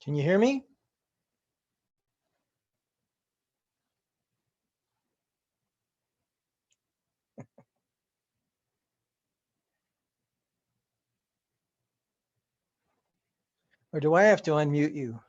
Can you hear me? Or do I have to unmute you?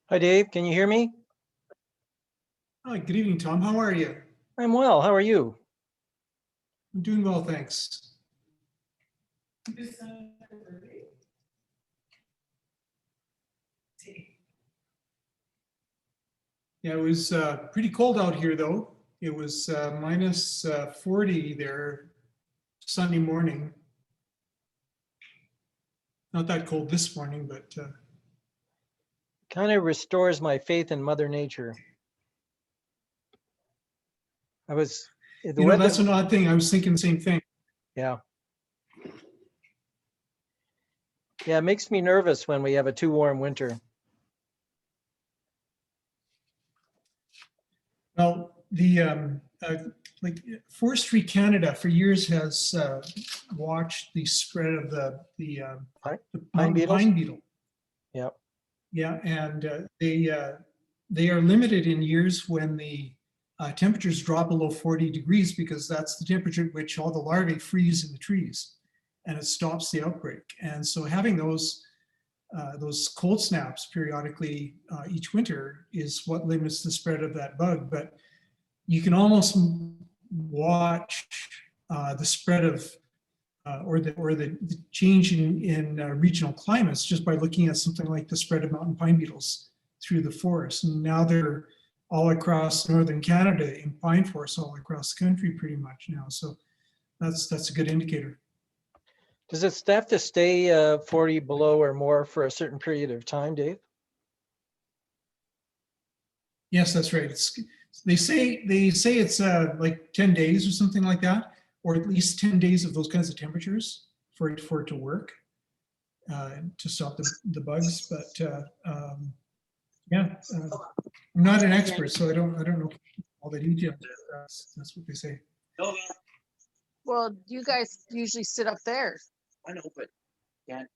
Hi, Dave. Can you hear me? Hi, good evening, Tom. How are you? I'm well. How are you? I'm doing well, thanks. Yeah, it was pretty cold out here, though. It was minus 40 there Sunday morning. Not that cold this morning, but Kind of restores my faith in Mother Nature. The weather. that's an odd thing. I was thinking the same thing. Yeah. Yeah, it makes me nervous when we have a too warm winter. Well, the like Forestry Canada for years has watched the spread of the Pine beetles? pine beetle. Yep. Yeah, and they are limited in years when the temperatures drop below 40 degrees because that's the temperature at which all the larvae freeze in the trees, and it stops the outbreak. And so having those cold snaps periodically each winter is what limits the spread of that bug. But you can almost watch the spread of or the change in regional climates just by looking at something like the spread of mountain pine beetles through the forest. And now they're all across northern Canada in pine forests all across the country pretty much now. So that's a good indicator. Does it have to stay 40 below or more for a certain period of time, Dave? Yes, that's right. They say it's like 10 days or something like that, or at least 10 days of those kinds of temperatures for it to work to stop the bugs. But yeah, I'm not an expert, so I don't know all the details. That's what they say. Well, you guys usually sit up there. I know, but can't.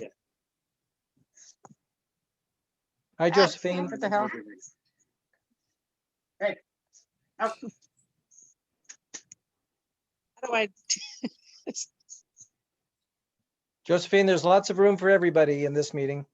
Yeah. Hi, Josephine. What the hell? Hey. How do I? Josephine, there's lots of room for everybody in this meeting.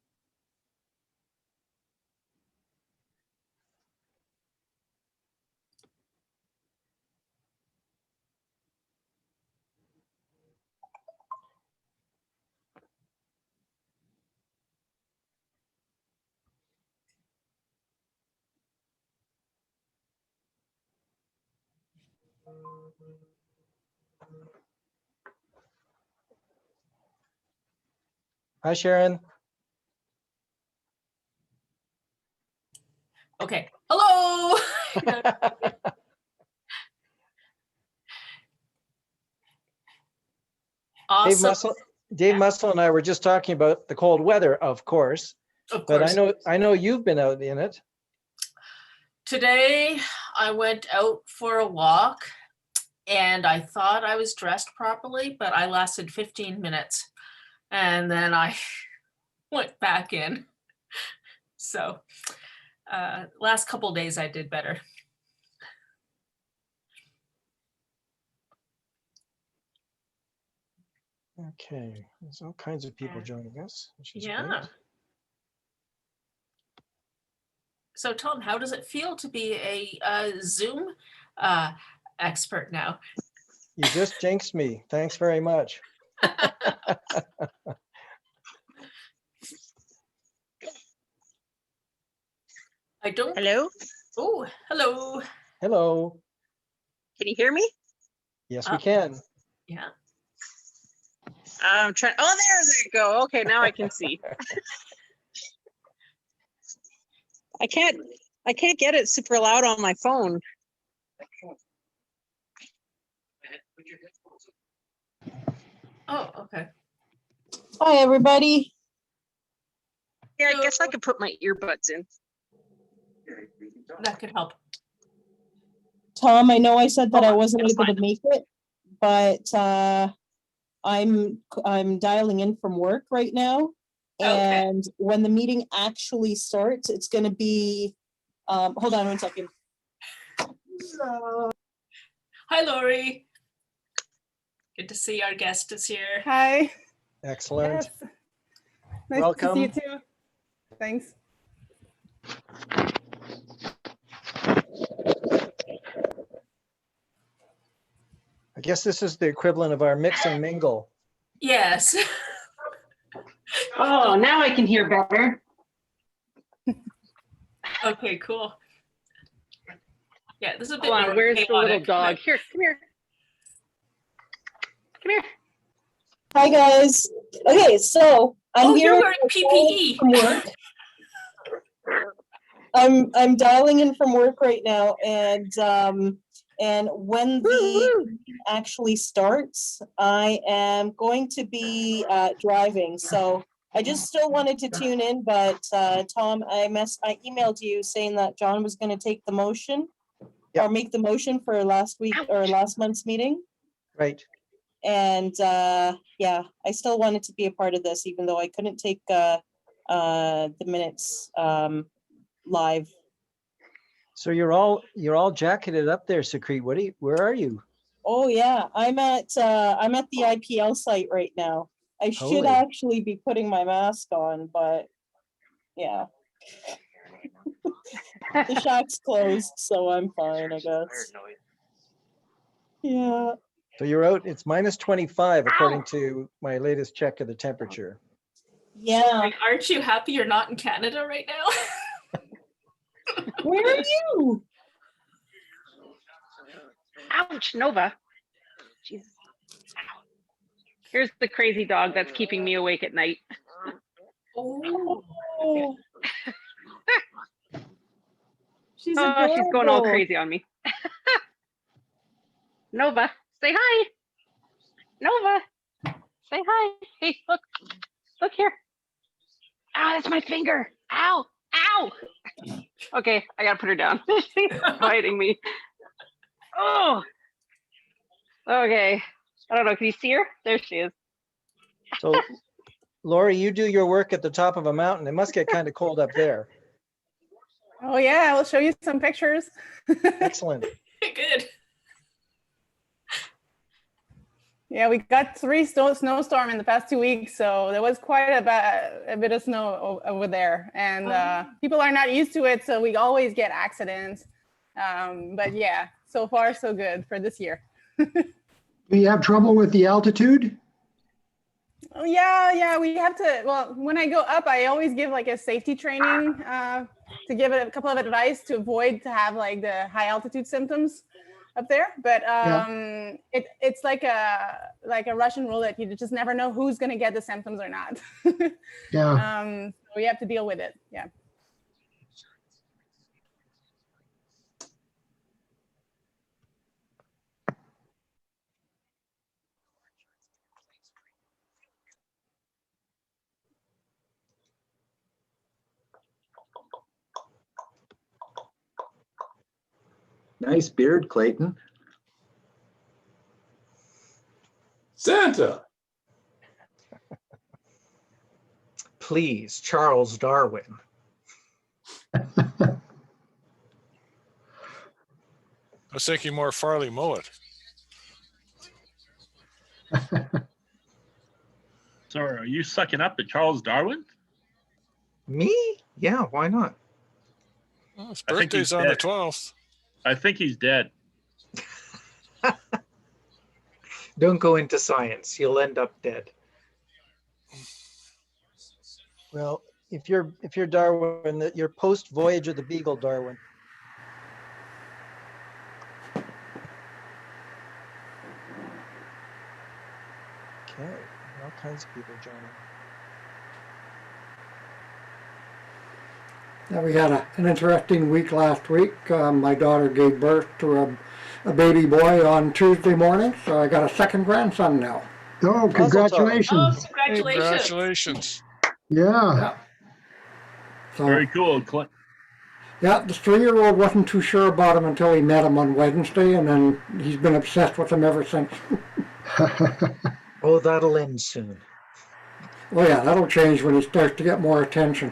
Hi, Sharon. Okay. Hello. Awesome. Dave Mussel and I were just talking about the cold weather, of course. Of But course. I know you've been out in it. Today I went out for a walk and I thought I was dressed properly, but I lasted 15 minutes and then I went back in. So last couple of days I did better. Okay, there's all kinds of people joining us, which is Yeah. great. So Tom, how does it feel to be a Zoom expert now? You just jinxed me. Thanks very much. I don't. Hello? Oh, hello. Hello. Can you hear me? Yes, we can. Yeah. I'm trying. Oh, there they go. Okay, now I can see. I can't get it super loud on my phone. Oh, okay. Hi, everybody. Yeah, I guess I could put my earbuds in. That could help. Tom, I know I said that I Oh, wasn't it's able to fine. make it, but I'm dialing in from work right now. Okay. And when the meeting actually starts, it's going to be, hold on one second. Hi, Lori. Good to see our guest is here. Hi. Excellent. Yes. Nice to see you Welcome. too. Thanks. I guess this is the equivalent of our mix and mingle. Yes. Oh, now I can hear better. Okay, cool. Yeah, this is a bit Hold on, more where's the little chaotic, dog? but- Here, come here. Come here. Hi, guys. Okay, so I'm Oh, here you're wearing PPE. from work. I'm dialing in from work right now, and when the meeting actually starts, I am going to be driving. So I just still wanted to tune in, but Tom, I emailed you saying that John was going to take the motion Yep. or make the motion for last week or last month's meeting. Right. And yeah, I still wanted to be a part of this, even though I couldn't take the minutes live. So you're all jacketed up there, Secrete. Where are you? Oh yeah, I'm at the IPL site right now. I should Holy. actually be putting my mask on, but yeah. The shack's closed, so I'm fine, I guess. Yeah. So you're out, it's minus 25 according to my latest check of the temperature. Yeah. Like, aren't you happy you're not in Canada right now? Where are you? Ouch, Nova. Jesus. Ow. Here's the crazy dog that's keeping me awake at night. Oh, Oh. She's Oh, she's going all adorable. crazy on me. Nova, say hi. Nova, say hi. Hey, look here. Ah, that's my finger. Ow, ow. Okay, I gotta put her down. She's biting me. Oh. Okay. I don't know. Can you see her? There she is. So Lori, you do your work at the top of a mountain. It must get kind of cold up there. Oh yeah, I will show you some pictures. Excellent. good. Yeah, we got 3 snowstorm in the past 2 weeks, so there was quite a bit of snow over there, and people are not used to it, so we always get accidents. But yeah, so far so good for this year. Do you have trouble with the altitude? Oh yeah, we have to. Well, when I go up, I always give like a safety training to give it a couple of advice to avoid to have like the high altitude symptoms up there. But it's like a Russian roulette. You just never know who's gonna get the symptoms or not. Yeah. So we have to deal with it. Yeah. Nice beard, Clayton. Santa. Please, Charles Darwin. I was thinking more Farley Mowat. Sorry, are you sucking up at Charles Darwin? Me? Yeah, why not? Well, his I think he's birthday's on the dead. 12th. I think he's dead. Don't go into science. You'll end up dead. Well, if you're Darwin, that you're post Voyage of the Beagle, Darwin. Okay, all kinds of people joining. Yeah, we had an interesting week last week. My daughter gave birth to a baby boy on Tuesday morning, so I got a second grandson now. Oh, Oh, congratulations. congratulations. Congratulations. Yeah. So, Very cool, Clint. yeah, the 3-year-old wasn't too sure about him until he met him on Wednesday, and then he's been obsessed with him ever since. Oh, that'll end soon. Oh yeah, that'll change when he starts to get more attention.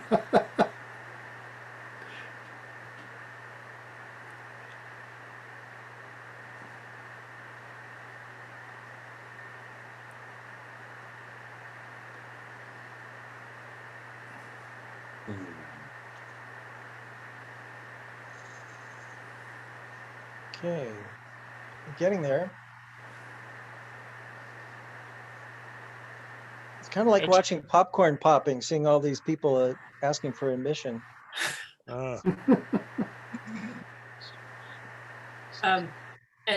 Okay, we're getting there. It's kind of like watching popcorn popping, seeing all these people asking for admission. And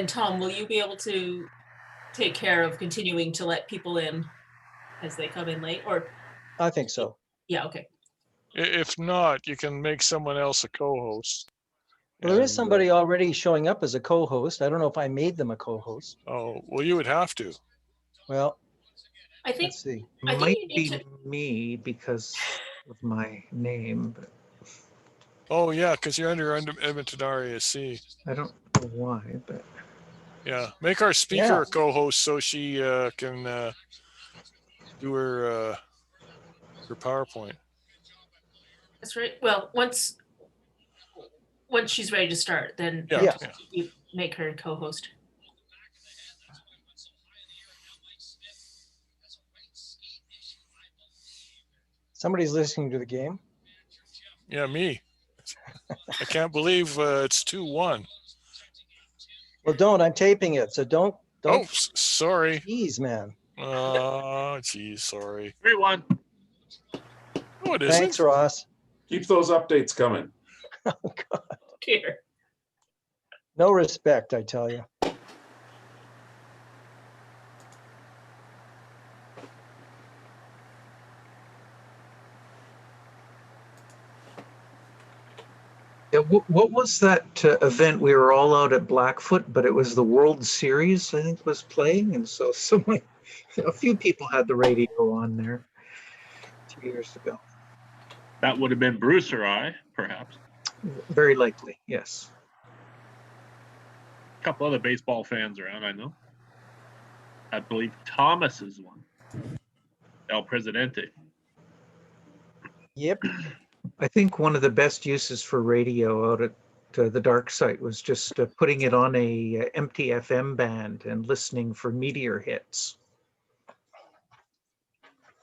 Tom, will you be able to take care of continuing to let people in as they come in late? Or I think so. yeah, okay. If not, you can make someone else a co-host. Well, there is somebody already showing up as a co-host. I don't know if I made them a co-host. Oh, well, you would have to. Well, I think let's see. I think Might you need be to. me because of my name, but Oh, yeah, because you're under Edmonton RASC. I don't know why, but Yeah, make our speaker a co-host so she can do her PowerPoint. That's right. Well, once she's ready to start, then Yeah. you make her co-host. Somebody's listening to the game. Yeah, me. I can't believe it's 2-1. Well, don't. I'm taping it, so don't. Oh, sorry. Jeez, man. Oh, geez, sorry. 3-1. No, it isn't. Thanks, Ross. Keep those updates coming. Oh, God. Here. No respect, I tell you. yeah, what was that event? We were all out at Blackfoot, but it was the World Series, I think, was playing, and so a few people had the radio on there 2 years ago. That would have been Bruce or I, perhaps. Very likely, yes. A couple other baseball fans around, I know. I believe Thomas is one. El Presidente. Yep. I think one of the best uses for radio out at the dark site was just putting it on a empty FM band and listening for meteor hits.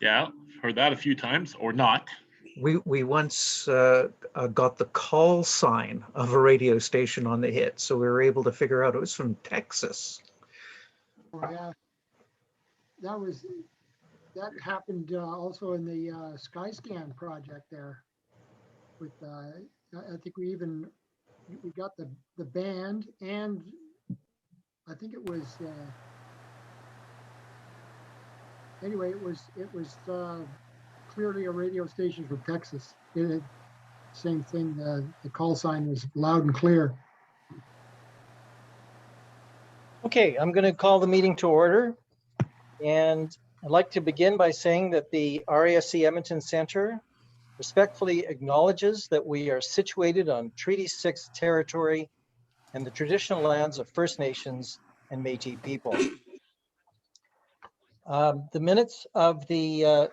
Yeah, heard that a few times, or not. We once got the call sign of a radio station on the hit, so we were able to figure out it was from Texas. Oh, yeah, that happened also in the Skyscan project there. With I think we got the band, and I think it was anyway. It was clearly a radio station from Texas. Same thing. The call sign was loud and clear. Okay, I'm going to call the meeting to order. And I'd like to begin by saying that the RASC Edmonton Center respectfully acknowledges that we are situated on Treaty 6 territory and the traditional lands of First Nations and Métis people. The minutes of the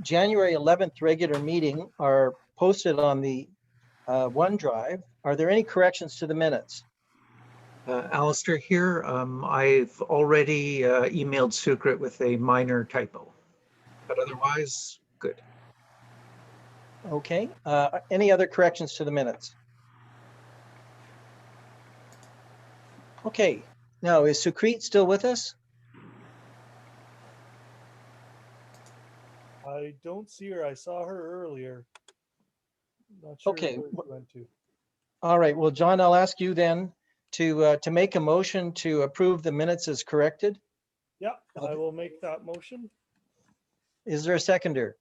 January 11th regular meeting are posted on the OneDrive. Are there any corrections to the minutes? Alistair here. I've already emailed Sucrit with a minor typo, but otherwise good. Okay. Any other corrections to the minutes? Okay. Now, is Sucrit still with us? I don't see her. I saw her earlier. Not sure Okay. where it went to. All right, well, John, I'll ask you then to make a motion to approve the minutes as corrected. Yeah, I will make that motion. Is there a seconder?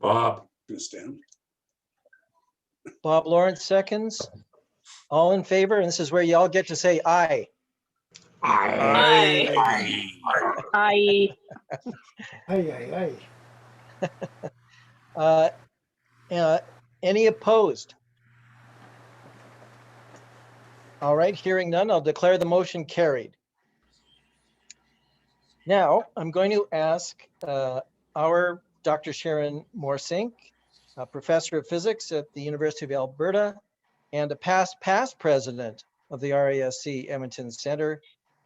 Bob, gonna stand. Bob Lawrence seconds. All in favor? And this is where y'all get to say aye. Aye. I Aye. Any opposed? All right, hearing none, I'll declare the motion carried. Now, I'm going to ask our Dr. Sharon Morsink, a professor of physics at the University of Alberta and a past president of the RASC Edmonton Center,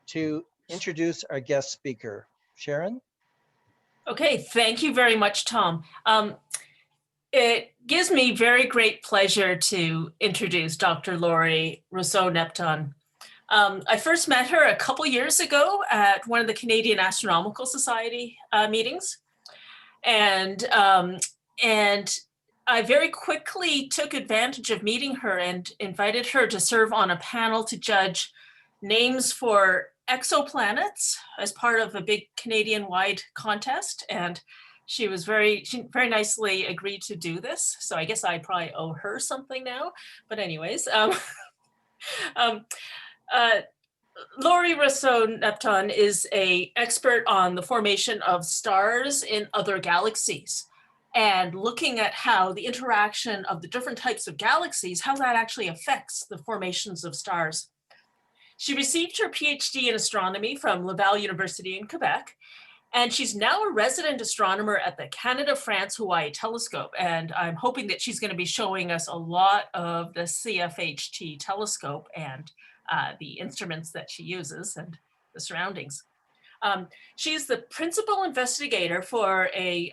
to introduce our guest speaker. Sharon? Okay, thank you very much, Tom. It gives me very great pleasure to introduce Dr. Laurie Rousseau-Neptun. I first met her a couple years ago at one of the Canadian Astronomical Society meetings. And I very quickly took advantage of meeting her and invited her to serve on a panel to judge names for exoplanets as part of a big Canadian-wide contest. And she very nicely agreed to do this. So I guess I probably owe her something now. But anyways, Laurie Rousseau-Neptun is an expert on the formation of stars in other galaxies and looking at how the interaction of the different types of galaxies, how that actually affects the formations of stars. She received her PhD in astronomy from Laval University in Quebec, and she's now a resident astronomer at the Canada-France-Hawaii Telescope. And I'm hoping that she's going to be showing us a lot of the CFHT telescope and the instruments that she uses and the surroundings. She's the principal investigator for a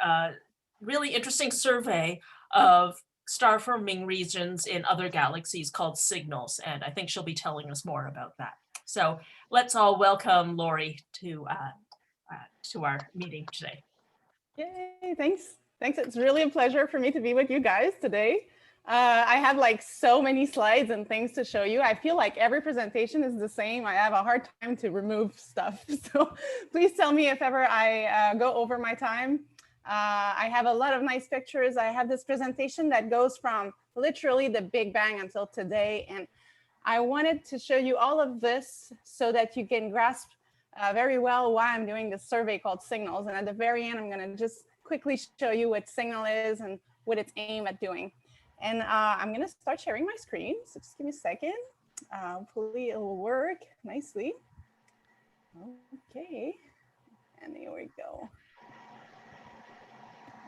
really interesting survey of star-forming regions in other galaxies called signals. And I think she'll be telling us more about that. So let's all welcome Laurie to our meeting today. Yay, thanks. It's really a pleasure for me to be with you guys today. I have like so many slides and things to show you. I feel like every presentation is the same. I have a hard time to remove stuff. So please tell me if ever I go over my time. I have a lot of nice pictures. I have this presentation that goes from literally the Big Bang until today. And I wanted to show you all of this so that you can grasp very well why I'm doing this survey called Signals. And at the very end, I'm going to just quickly show you what Signal is and what it's aimed at doing. And I'm going to start sharing my screen. So just give me a second. Hopefully it will work nicely. Okay. And here we go.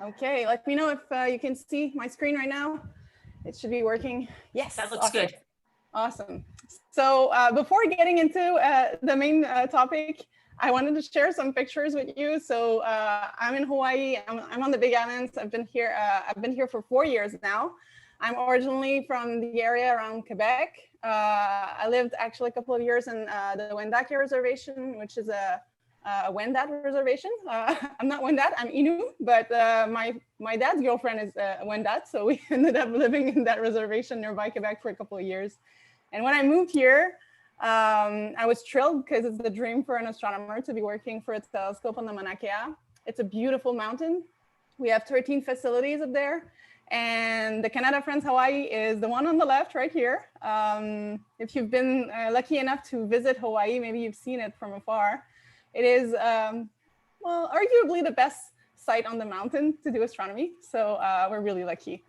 Okay, let me know if you can see my screen right now. It should be working. Yes, that looks good. Awesome. So before getting into the main topic, I wanted to share some pictures with you. So I'm in Hawaii. I'm on the Big Islands. I've been here for 4 years now. I'm originally from the area around Quebec. I lived actually a couple of years in the Wendat Reservation, which is a Wendat reservation. I'm not Wendat, I'm Innu, but my dad's girlfriend is Wendat, so we ended up living in that reservation nearby Quebec for a couple of years. And when I moved here, I was thrilled because it's the dream for an astronomer to be working for a telescope on the Mauna Kea. It's a beautiful mountain. We have 13 facilities up there. And the Canada-France-Hawaii is the one on the left right here. If you've been lucky enough to visit Hawaii, maybe you've seen it from afar. It is, well, arguably the best site on the mountain to do astronomy. So we're really lucky.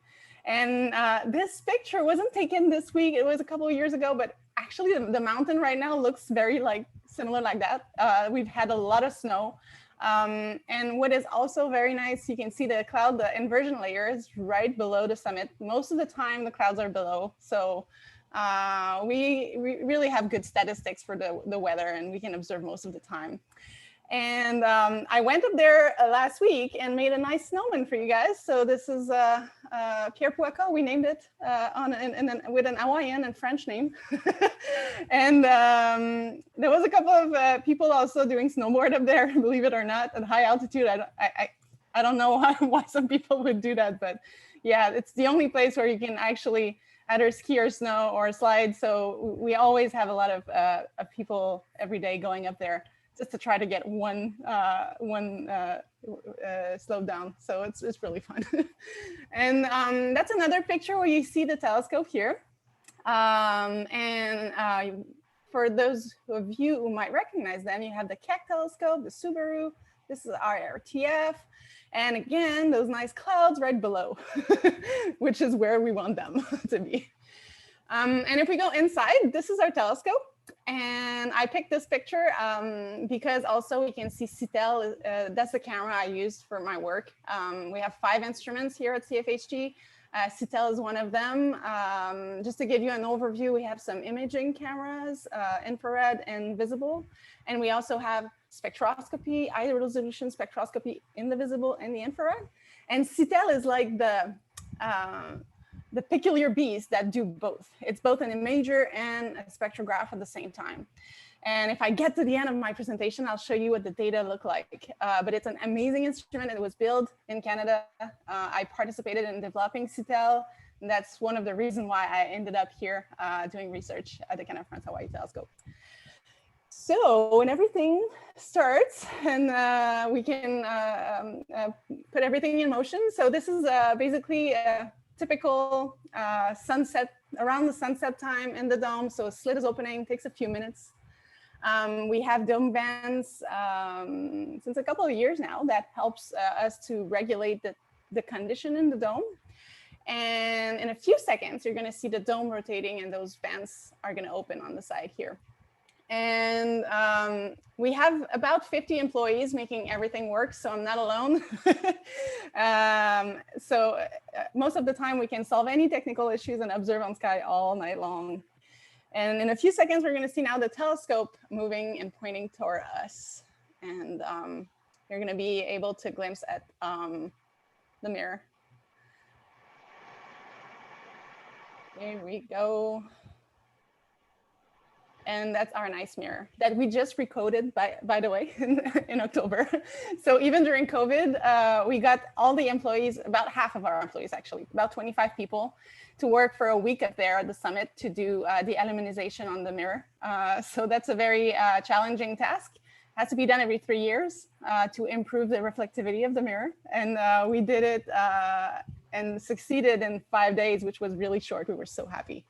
And this picture wasn't taken this week. It was a couple of years ago, but actually the mountain right now looks very similar like that. We've had a lot of snow. And what is also very nice, you can see the cloud, the inversion layer is right below the summit. Most of the time the clouds are below. So we really have good statistics for the weather and we can observe most of the time. And I went up there last week and made a nice snowman for you guys. So this is Pierre Pouaca. We named it with an Hawaiian and French name. And there was a couple of people also doing snowboard up there, believe it or not, at high altitude. I don't know why some people would do that, but yeah, it's the only place where you can actually either ski or snow or slide. So we always have a lot of people every day going up there just to try to get one slowed down. So it's really fun. And that's another picture where you see the telescope here. For those of you who might recognize them, you have the Keck telescope, the Subaru, this is our RTF, and again, those nice clouds right below, which is where we want them to be. And if we go inside, this is our telescope. And I picked this picture because also we can see CITEL, that's the camera I used for my work. We have 5 instruments here at CFHT. CITEL is one of them. Just to give you an overview, we have some imaging cameras, infrared and visible. And we also have spectroscopy, high resolution spectroscopy in the visible and the infrared. And CITEL is like the peculiar beast that do both. It's both an imager and a spectrograph at the same time. And if I get to the end of my presentation, I'll show you what the data look like. But it's an amazing instrument. It was built in Canada. I participated in developing CITEL. And that's one of the reasons why I ended up here doing research at the Canada-France Hawaii Telescope. So when everything starts and we can put everything in motion. So this is basically a typical sunset, around the sunset time in the dome. So a slit is opening, takes a few minutes. We have dome bands since a couple of years now that helps us to regulate the condition in the dome. And in a few seconds, you're gonna see the dome rotating and those bands are gonna open on the side here. And we have about 50 employees making everything work, so I'm not alone. Most of the time we can solve any technical issues and observe on sky all night long. And in a few seconds, we're going to see now the telescope moving and pointing toward us. And you're going to be able to glimpse at the mirror. There we go. And that's our nice mirror that we just recoded, by the way, in October. So even during COVID, we got all the employees, about half of our employees actually, about 25 people, to work for a week up there at the summit to do the aluminization on the mirror. So that's a very challenging task. It has to be done every 3 years to improve the reflectivity of the mirror. And we did it and succeeded in 5 days, which was really short. We were so happy.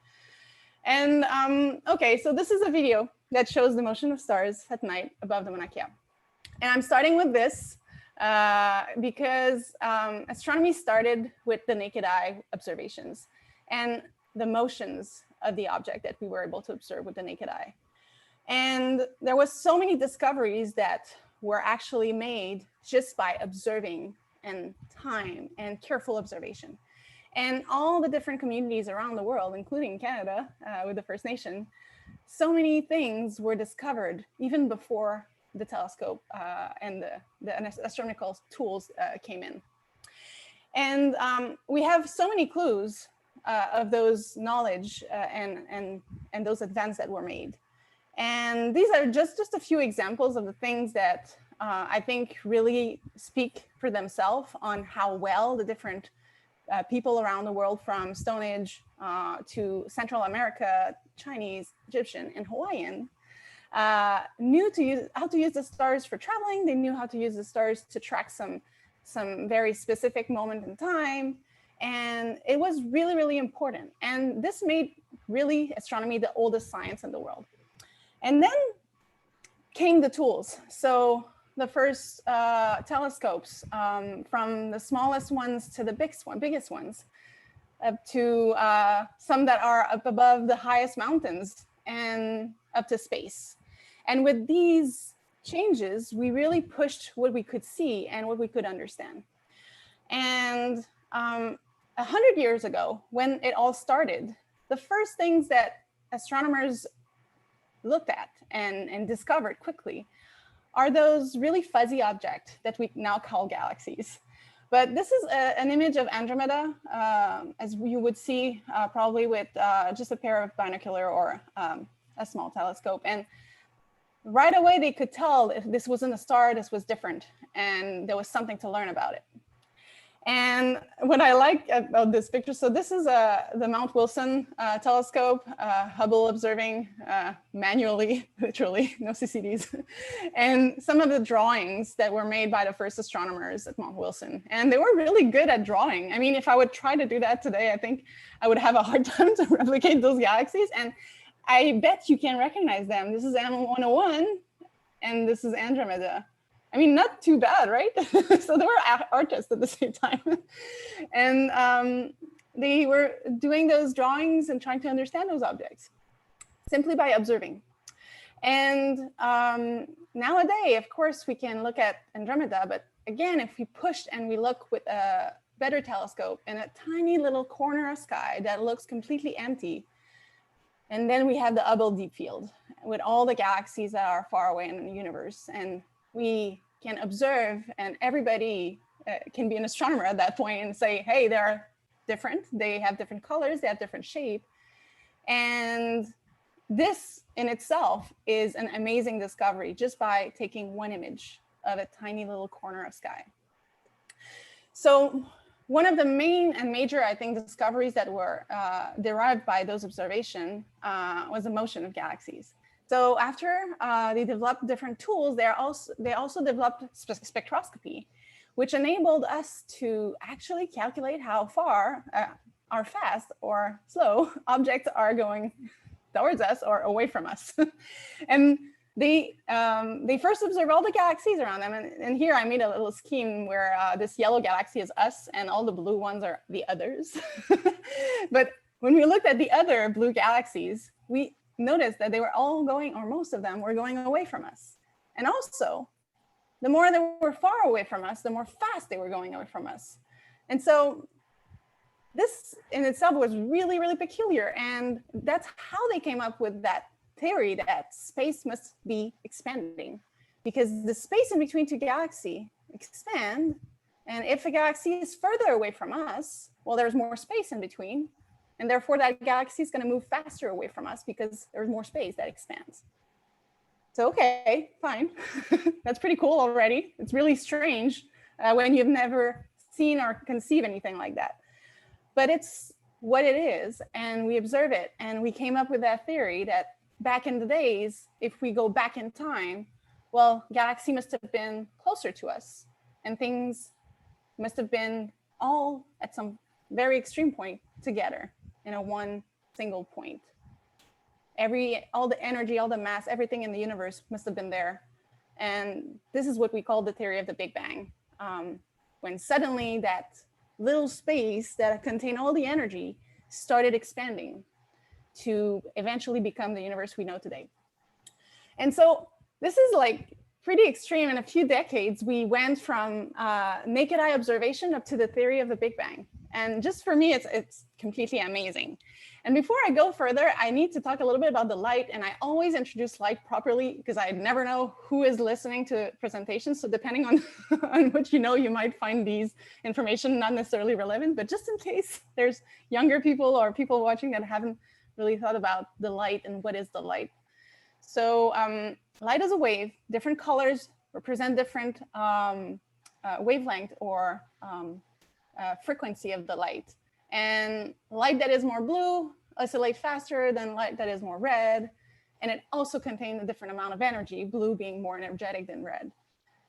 And okay, so this is a video that shows the motion of stars at night above the Mauna Kea. And I'm starting with this because astronomy started with the naked eye observations and the motions of the object that we were able to observe with the naked eye. And there was so many discoveries that were actually made just by observing and time and careful observation. And all the different communities around the world, including Canada with the First Nation, so many things were discovered even before the telescope and the astronomical tools came in. And we have so many clues of those knowledge and those advances that were made. And these are just a few examples of the things that I think really speak for themselves on how well the different people around the world, from Stone Age to Central America, Chinese, Egyptian, and Hawaiian, knew how to use the stars for traveling. They knew how to use the stars to track some very specific moment in time. And it was really, really important. And this made really astronomy the oldest science in the world. And then came the tools. So the first telescopes, from the smallest ones to the biggest ones, up to some that are up above the highest mountains and up to space. And with these changes, we really pushed what we could see and what we could understand. And 100 years ago, when it all started, the first things that astronomers looked at and discovered quickly are those really fuzzy objects that we now call galaxies. But this is an image of Andromeda, as you would see probably with just a pair of binocular or a small telescope. And right away they could tell if this wasn't a star, this was different, and there was something to learn about it. And what I like about this picture, so this is the Mount Wilson telescope, Hubble observing manually, literally, no CCDs, and some of the drawings that were made by the first astronomers at Mount Wilson. And they were really good at drawing. I mean, if I would try to do that today, I think I would have a hard time to replicate those galaxies. And I bet you can recognize them. This is M101, and this is Andromeda. I mean, not too bad, right? So they were artists at the same time. And they were doing those drawings and trying to understand those objects simply by observing. And nowadays, of course, we can look at Andromeda, but again, if we pushed and we look with a better telescope in a tiny little corner of sky that looks completely empty, and then we have the Hubble deep field with all the galaxies that are far away in the universe. And we can observe, and everybody can be an astronomer at that point and say, hey, they're different. They have different colors, they have different shape. And this in itself is an amazing discovery just by taking one image of a tiny little corner of sky. So one of the main and major, I think, discoveries that were derived by those observations was the motion of galaxies. So after they developed different tools, they also developed spectroscopy, which enabled us to actually calculate how far or fast or slow objects are going towards us or away from us. And they first observed all the galaxies around them. And here I made a little scheme where this yellow galaxy is us and all the blue ones are the others. But when we looked at the other blue galaxies, we noticed that they were all going, or most of them were going away from us. And also, the more they were far away from us, the more fast they were going away from us. And so this in itself was really, really peculiar. And that's how they came up with that theory that space must be expanding, because the space in between two galaxies expand. And if a galaxy is further away from us, well, there's more space in between. And therefore that galaxy is going to move faster away from us because there's more space that expands. So, okay, fine. That's pretty cool already. It's really strange when you've never seen or conceived anything like that. But it's what it is, and we observe it. And we came up with that theory that back in the days, if we go back in time, well, galaxy must have been closer to us, and things must have been all at some very extreme point together in a one single point. All the energy, all the mass, everything in the universe must have been there. And this is what we call the theory of the Big Bang. When suddenly that little space that contained all the energy started expanding to eventually become the universe we know today. And so this is like pretty extreme. In a few decades, we went from naked eye observation up to the theory of the Big Bang. And just for me, it's completely amazing. And before I go further, I need to talk a little bit about the light. And I always introduce light properly because I never know who is listening to presentations. So depending on, on what you know, you might find these information not necessarily relevant, but just in case there's younger people or people watching that haven't really thought about the light and what is the light. So light is a wave. Different colors represent different wavelength or frequency of the light. And light that is more blue oscillates faster than light that is more red. And it also contains a different amount of energy, blue being more energetic than red.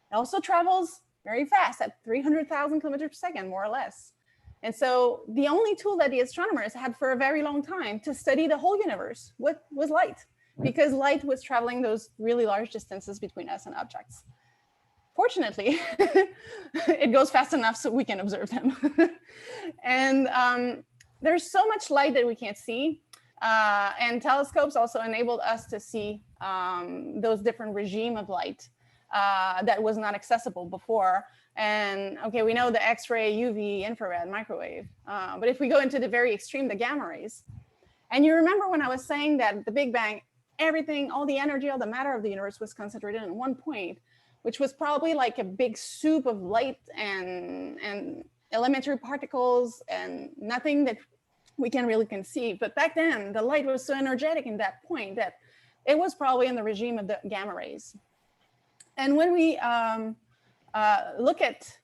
It also travels very fast at 300,000 kilometers per second, more or less. And so the only tool that the astronomers had for a very long time to study the whole universe was light, because light was traveling those really large distances between us and objects. Fortunately, it goes fast enough so we can observe them. And there's so much light that we can't see. And telescopes also enabled us to see those different regime of light that was not accessible before. And okay, we know the X-ray, UV, infrared, microwave. But if we go into the very extreme, the gamma rays. And you remember when I was saying that the Big Bang, everything, all the energy, all the matter of the universe was concentrated in one point, which was probably like a big soup of light and elementary particles and nothing that we can really conceive. But back then, the light was so energetic in that point that it was probably in the regime of the gamma rays. And when we look at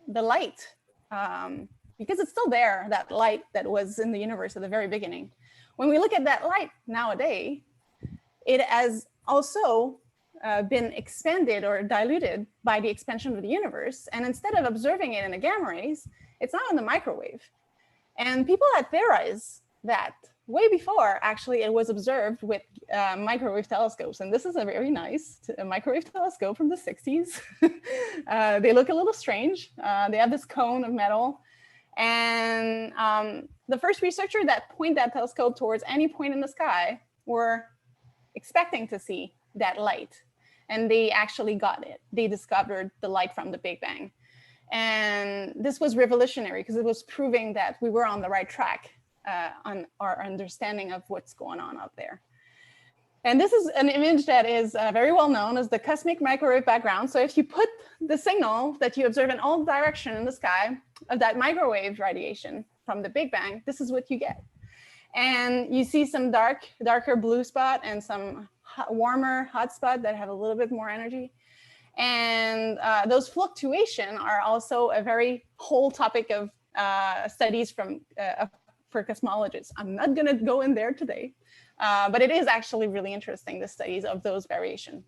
the light, because it's still there, that light that was in the universe at the very beginning. When we look at that light nowadays, it has also been expanded or diluted by the expansion of the universe. And instead of observing it in the gamma rays, it's now in the microwave. And people had theorized that way before, actually, it was observed with microwave telescopes. And this is a very nice microwave telescope from the 60s. They look a little strange. They have this cone of metal. And the first researcher that point that telescope towards any point in the sky were expecting to see that light. And they actually got it. They discovered the light from the Big Bang. And this was revolutionary because it was proving that we were on the right track on our understanding of what's going on out there. And this is an image that is very well known as the cosmic microwave background. So if you put the signal that you observe in all directions in the sky of that microwave radiation from the Big Bang, this is what you get. And you see some darker blue spot and some warmer hot spot that have a little bit more energy. And those fluctuations are also a very whole topic of studies for cosmologists. I'm not going to go in there today, but it is actually really interesting, the studies of those variations.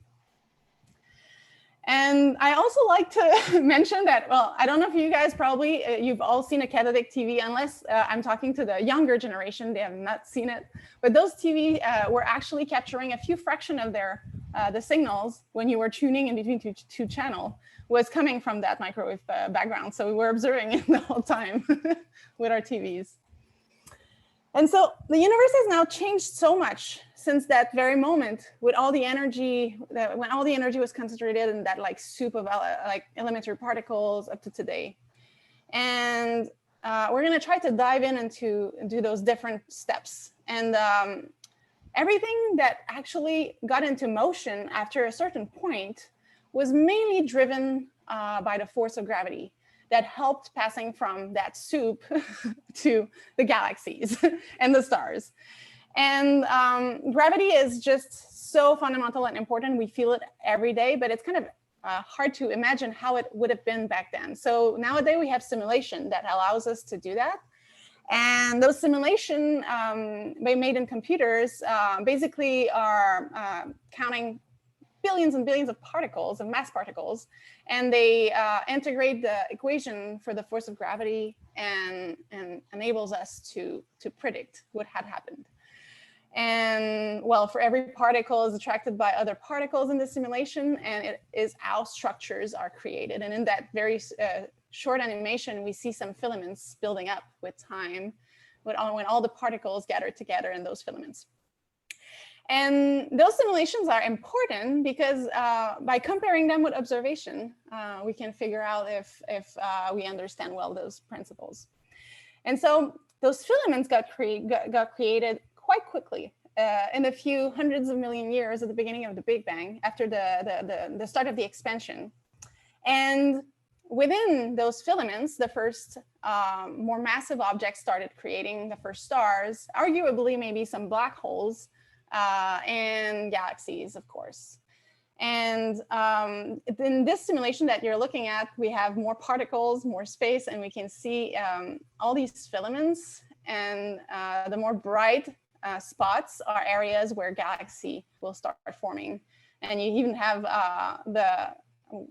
And I also like to mention that, well, I don't know if you guys probably, you've all seen a catalytic TV, unless I'm talking to the younger generation, they have not seen it. But those TV were actually capturing a few fraction of the signals when you were tuning in between two channels was coming from that microwave background. So we were observing it the whole time with our TVs. And so the universe has now changed so much since that very moment with all the energy, when all the energy was concentrated in that like soup of like elementary particles up to today. And we're gonna try to dive in and to do those different steps. And everything that actually got into motion after a certain point was mainly driven by the force of gravity that helped passing from that soup to the galaxies and the stars. And gravity is just so fundamental and important. We feel it every day, but it's kind of hard to imagine how it would have been back then. So nowadays we have simulation that allows us to do that. And those simulations made in computers basically are counting billions and billions of particles, of mass particles, and they integrate the equation for the force of gravity and enables us to predict what had happened. And well, for every particle is attracted by other particles in the simulation, and it is how structures are created. And in that very short animation, we see some filaments building up with time when all the particles gather together in those filaments. And those simulations are important because by comparing them with observation, we can figure out if we understand well those principles. And so those filaments got created quite quickly in a few hundreds of million years at the beginning of the Big Bang, after the start of the expansion. And within those filaments, the first more massive objects started creating the first stars, arguably maybe some black holes, and galaxies, of course. And in this simulation that you're looking at, we have more particles, more space, and we can see all these filaments. And the more bright spots are areas where galaxy will start forming. And you even have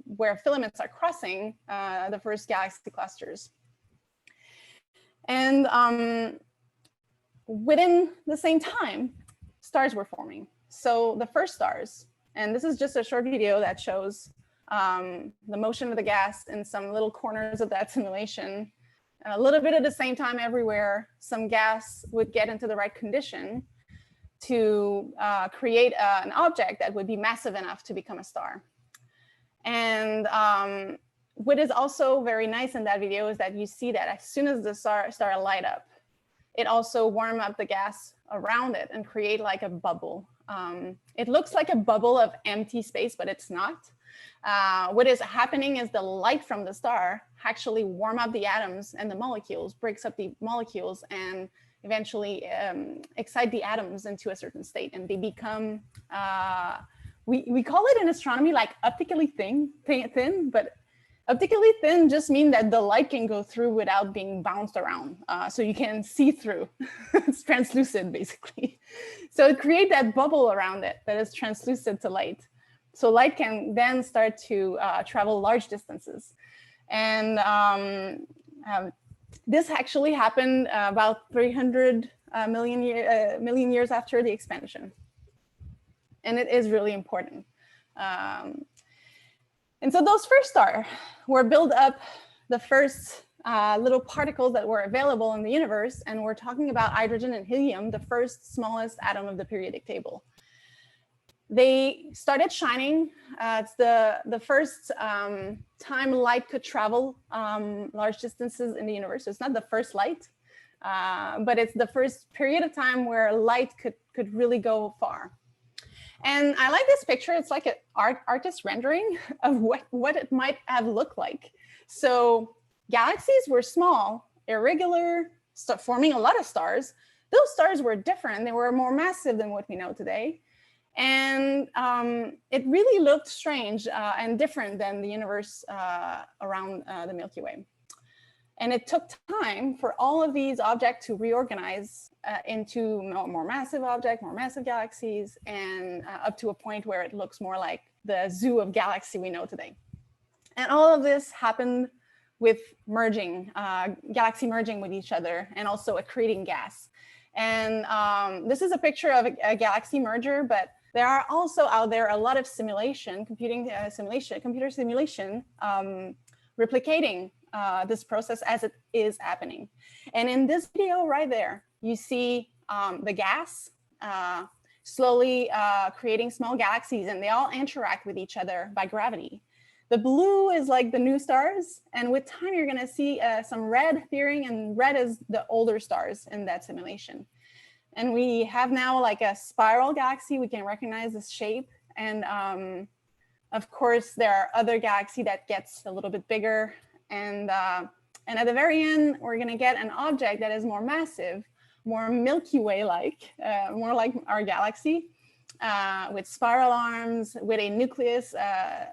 where filaments are crossing the first galaxy clusters. And within the same time, stars were forming. So the first stars, and this is just a short video that shows the motion of the gas in some little corners of that simulation. A little bit at the same time everywhere, some gas would get into the right condition to create an object that would be massive enough to become a star. And what is also very nice in that video is that you see that as soon as the star light up, it also warm up the gas around it and create like a bubble. It looks like a bubble of empty space, but it's not. What is happening is the light from the star actually warm up the atoms and the molecules, breaks up the molecules and eventually excite the atoms into a certain state, and they become, we call it in astronomy like optically thin, but optically thin just means that the light can go through without being bounced around. So you can see through. It's translucent, basically. So it creates that bubble around it that is translucent to light. So light can then start to travel large distances. And this actually happened about 300 million years after the expansion. And it is really important. And so those first stars were built up, the first little particles that were available in the universe. And we're talking about hydrogen and helium, the first smallest atom of the periodic table. They started shining. It's the first time light could travel large distances in the universe. So it's not the first light, but it's the first period of time where light could really go far. And I like this picture. It's like an artist rendering of what it might have looked like. So galaxies were small, irregular, forming a lot of stars. Those stars were different. They were more massive than what we know today. And it really looked strange and different than the universe around the Milky Way. And it took time for all of these objects to reorganize into more massive objects, more massive galaxies, and up to a point where it looks more like the zoo of galaxy we know today. And all of this happened with merging, galaxy merging with each other, and also accreting gas. And this is a picture of a galaxy merger, but there are also out there a lot of simulation, computer simulation, replicating this process as it is happening. And in this video right there, you see the gas slowly creating small galaxies, and they all interact with each other by gravity. The blue is like the new stars, and with time you're gonna see some red appearing, and red is the older stars in that simulation. And we have now like a spiral galaxy. We can recognize this shape. And of course, there are other galaxies that gets a little bit bigger. And at the very end, we're gonna get an object that is more massive, more Milky Way-like, more like our galaxy, with spiral arms, with a nucleus,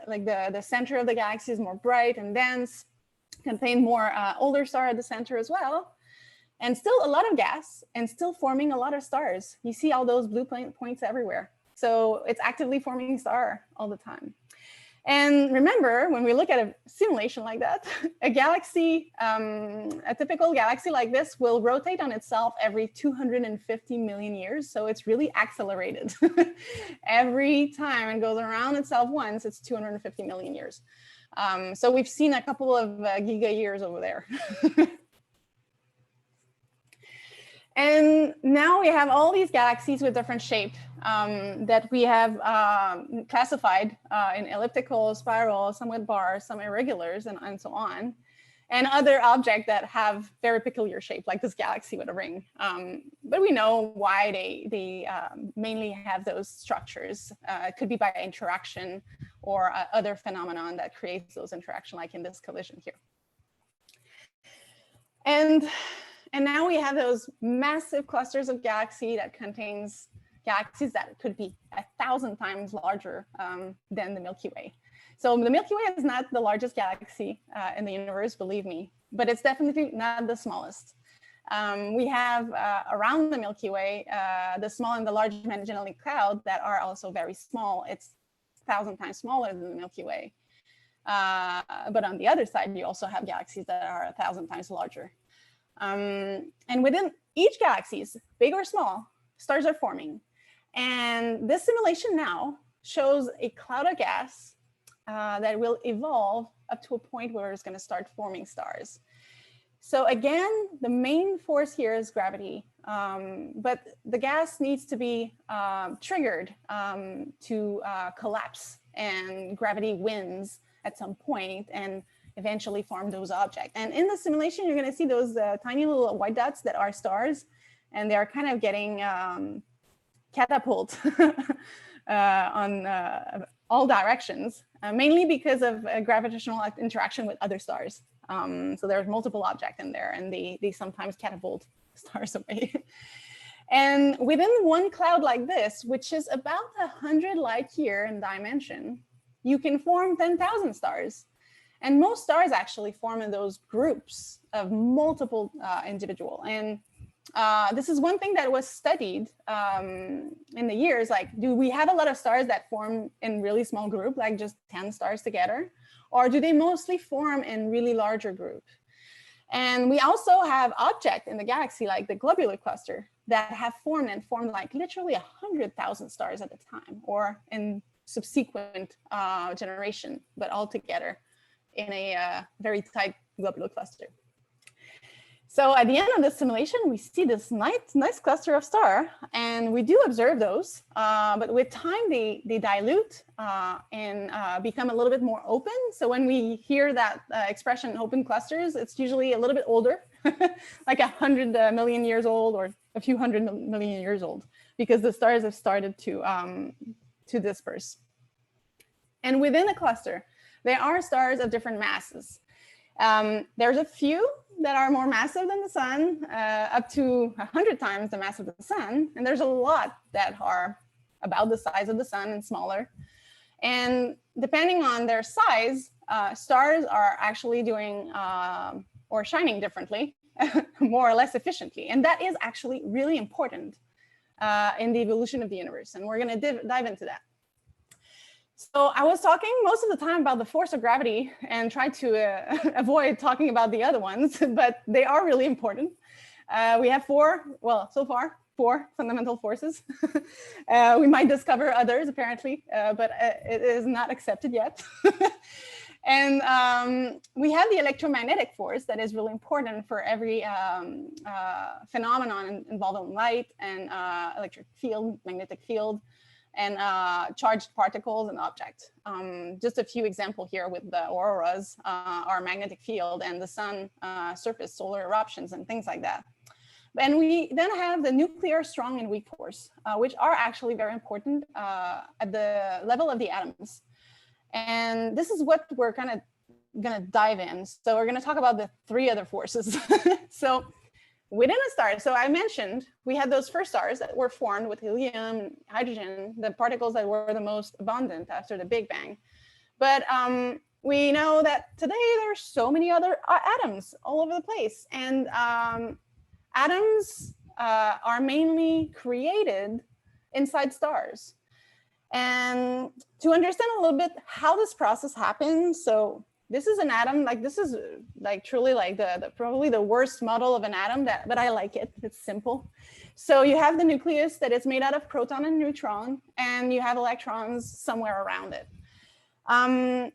like the center of the galaxy is more bright and dense, contain more older star at the center as well. And still a lot of gas, and still forming a lot of stars. You see all those blue points everywhere. So it's actively forming star all the time. And remember, when we look at a simulation like that, a galaxy, a typical galaxy like this will rotate on itself every 250 million years. So it's really accelerated. Every time it goes around itself once, it's 250 million years. So we've seen a couple of giga years over there. And now we have all these galaxies with different shape that we have classified in elliptical, spiral, some with bars, some irregulars, and so on. And other objects that have very peculiar shape, like this galaxy with a ring. But we know why they mainly have those structures. It could be by interaction or other phenomenon that creates those interaction, like in this collision here. And now we have those massive clusters of galaxy that contains galaxies that could be 1,000 times larger than the Milky Way. So the Milky Way is not the largest galaxy in the universe, believe me, but it's definitely not the smallest. We have around the Milky Way, the small and the large Magellanic Cloud that are also very small. It's 1,000 times smaller than the Milky Way. But on the other side, you also have galaxies that are 1,000 times larger. And within each galaxies, big or small, stars are forming. And this simulation now shows a cloud of gas that will evolve up to a point where it's going to start forming stars. So again, the main force here is gravity, but the gas needs to be triggered to collapse, and gravity wins at some point and eventually form those objects. And in the simulation, you're going to see those tiny little white dots that are stars, and they're kind of getting catapulted on all directions, mainly because of gravitational interaction with other stars. So there's multiple objects in there, and they sometimes catapult stars away. And within one cloud like this, which is about 100 light year in dimension, you can form 10,000 stars. And most stars actually form in those groups of multiple individual. And this is one thing that was studied in the years, like, do we have a lot of stars that form in really small group, like just 10 stars together? Or do they mostly form in really larger group? And we also have objects in the galaxy, like the globular cluster, that have formed like literally 100,000 stars at a time, or in subsequent generation, but all together in a very tight globular cluster. So at the end of the simulation, we see this nice cluster of stars, and we do observe those, but with time they dilute and become a little bit more open. So when we hear that expression open clusters, it's usually a little bit older, like 100 million years old or a few hundred million years old, because the stars have started to disperse. And within a cluster, there are stars of different masses. There's a few that are more massive than the sun, up to 100 times the mass of the sun. And there's a lot that are about the size of the sun and smaller. And depending on their size, stars are actually doing or shining differently, more or less efficiently. And that is actually really important in the evolution of the universe. And we're gonna dive into that. So I was talking most of the time about the force of gravity and try to avoid talking about the other ones, but they are really important. We have so far, four fundamental forces. We might discover others apparently, but it is not accepted yet. And we have the electromagnetic force that is really important for every phenomenon involving light and electric field, magnetic field, and charged particles and objects. Just a few examples here with the auroras, our magnetic field, and the sun surface, solar eruptions, and things like that. And we then have the nuclear strong and weak force, which are actually very important at the level of the atoms. And this is what we're kind of gonna dive in. So we're gonna talk about the three other forces. So within a star, so I mentioned we had those first stars that were formed with helium, hydrogen, the particles that were the most abundant after the Big Bang. But we know that today there's so many other atoms all over the place. And atoms are mainly created inside stars. And to understand a little bit how this process happens, so this is an atom, like this is like truly like probably the worst model of an atom, but I like it, it's simple. So you have the nucleus that is made out of proton and neutron, and you have electrons somewhere around it.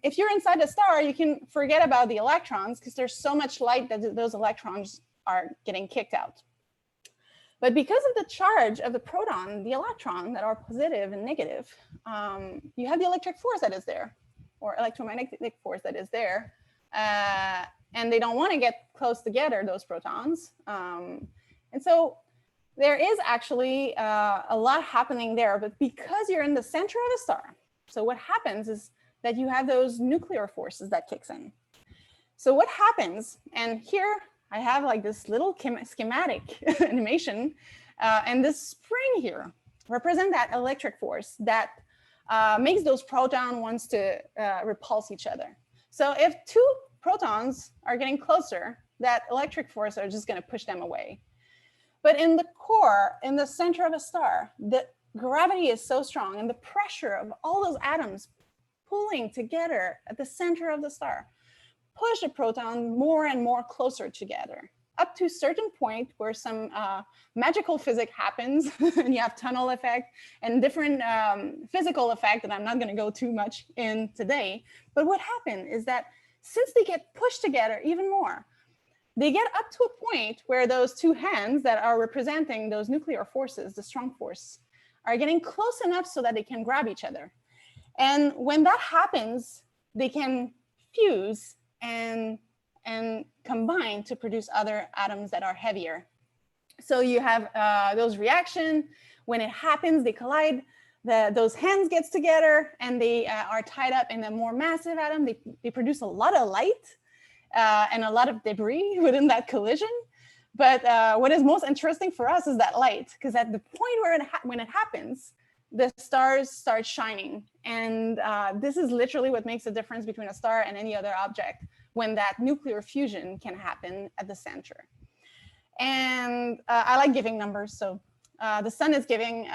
If you're inside a star, you can forget about the electrons because there's so much light that those electrons are getting kicked out. But because of the charge of the proton, the electron that are positive and negative, you have the electric force that is there, or electromagnetic force that is there. And they don't want to get close together, those protons. And so there is actually a lot happening there, but because you're in the center of a star, so what happens is that you have those nuclear forces that kicks in. So what happens, and here I have like this little schematic animation, and this spring here represent that electric force that makes those proton wants to repulse each other. So if two protons are getting closer, that electric force are just going to push them away. But in the core, in the center of a star, the gravity is so strong, and the pressure of all those atoms pulling together at the center of the star push a proton more and more closer together, up to a certain point where some magical physics happens, and you have tunnel effect and different physical effect that I'm not going to go too much in today. But what happened is that since they get pushed together even more, they get up to a point where those two hands that are representing those nuclear forces, the strong force, are getting close enough so that they can grab each other. And when that happens, they can fuse and combine to produce other atoms that are heavier. So you have those reactions. When it happens, they collide, those hands gets together, and they are tied up in a more massive atom. They produce a lot of light and a lot of debris within that collision. But what is most interesting for us is that light, because at the point where when it happens, the stars start shining. And this is literally what makes the difference between a star and any other object, when that nuclear fusion can happen at the center. And I like giving numbers. So the sun is giving,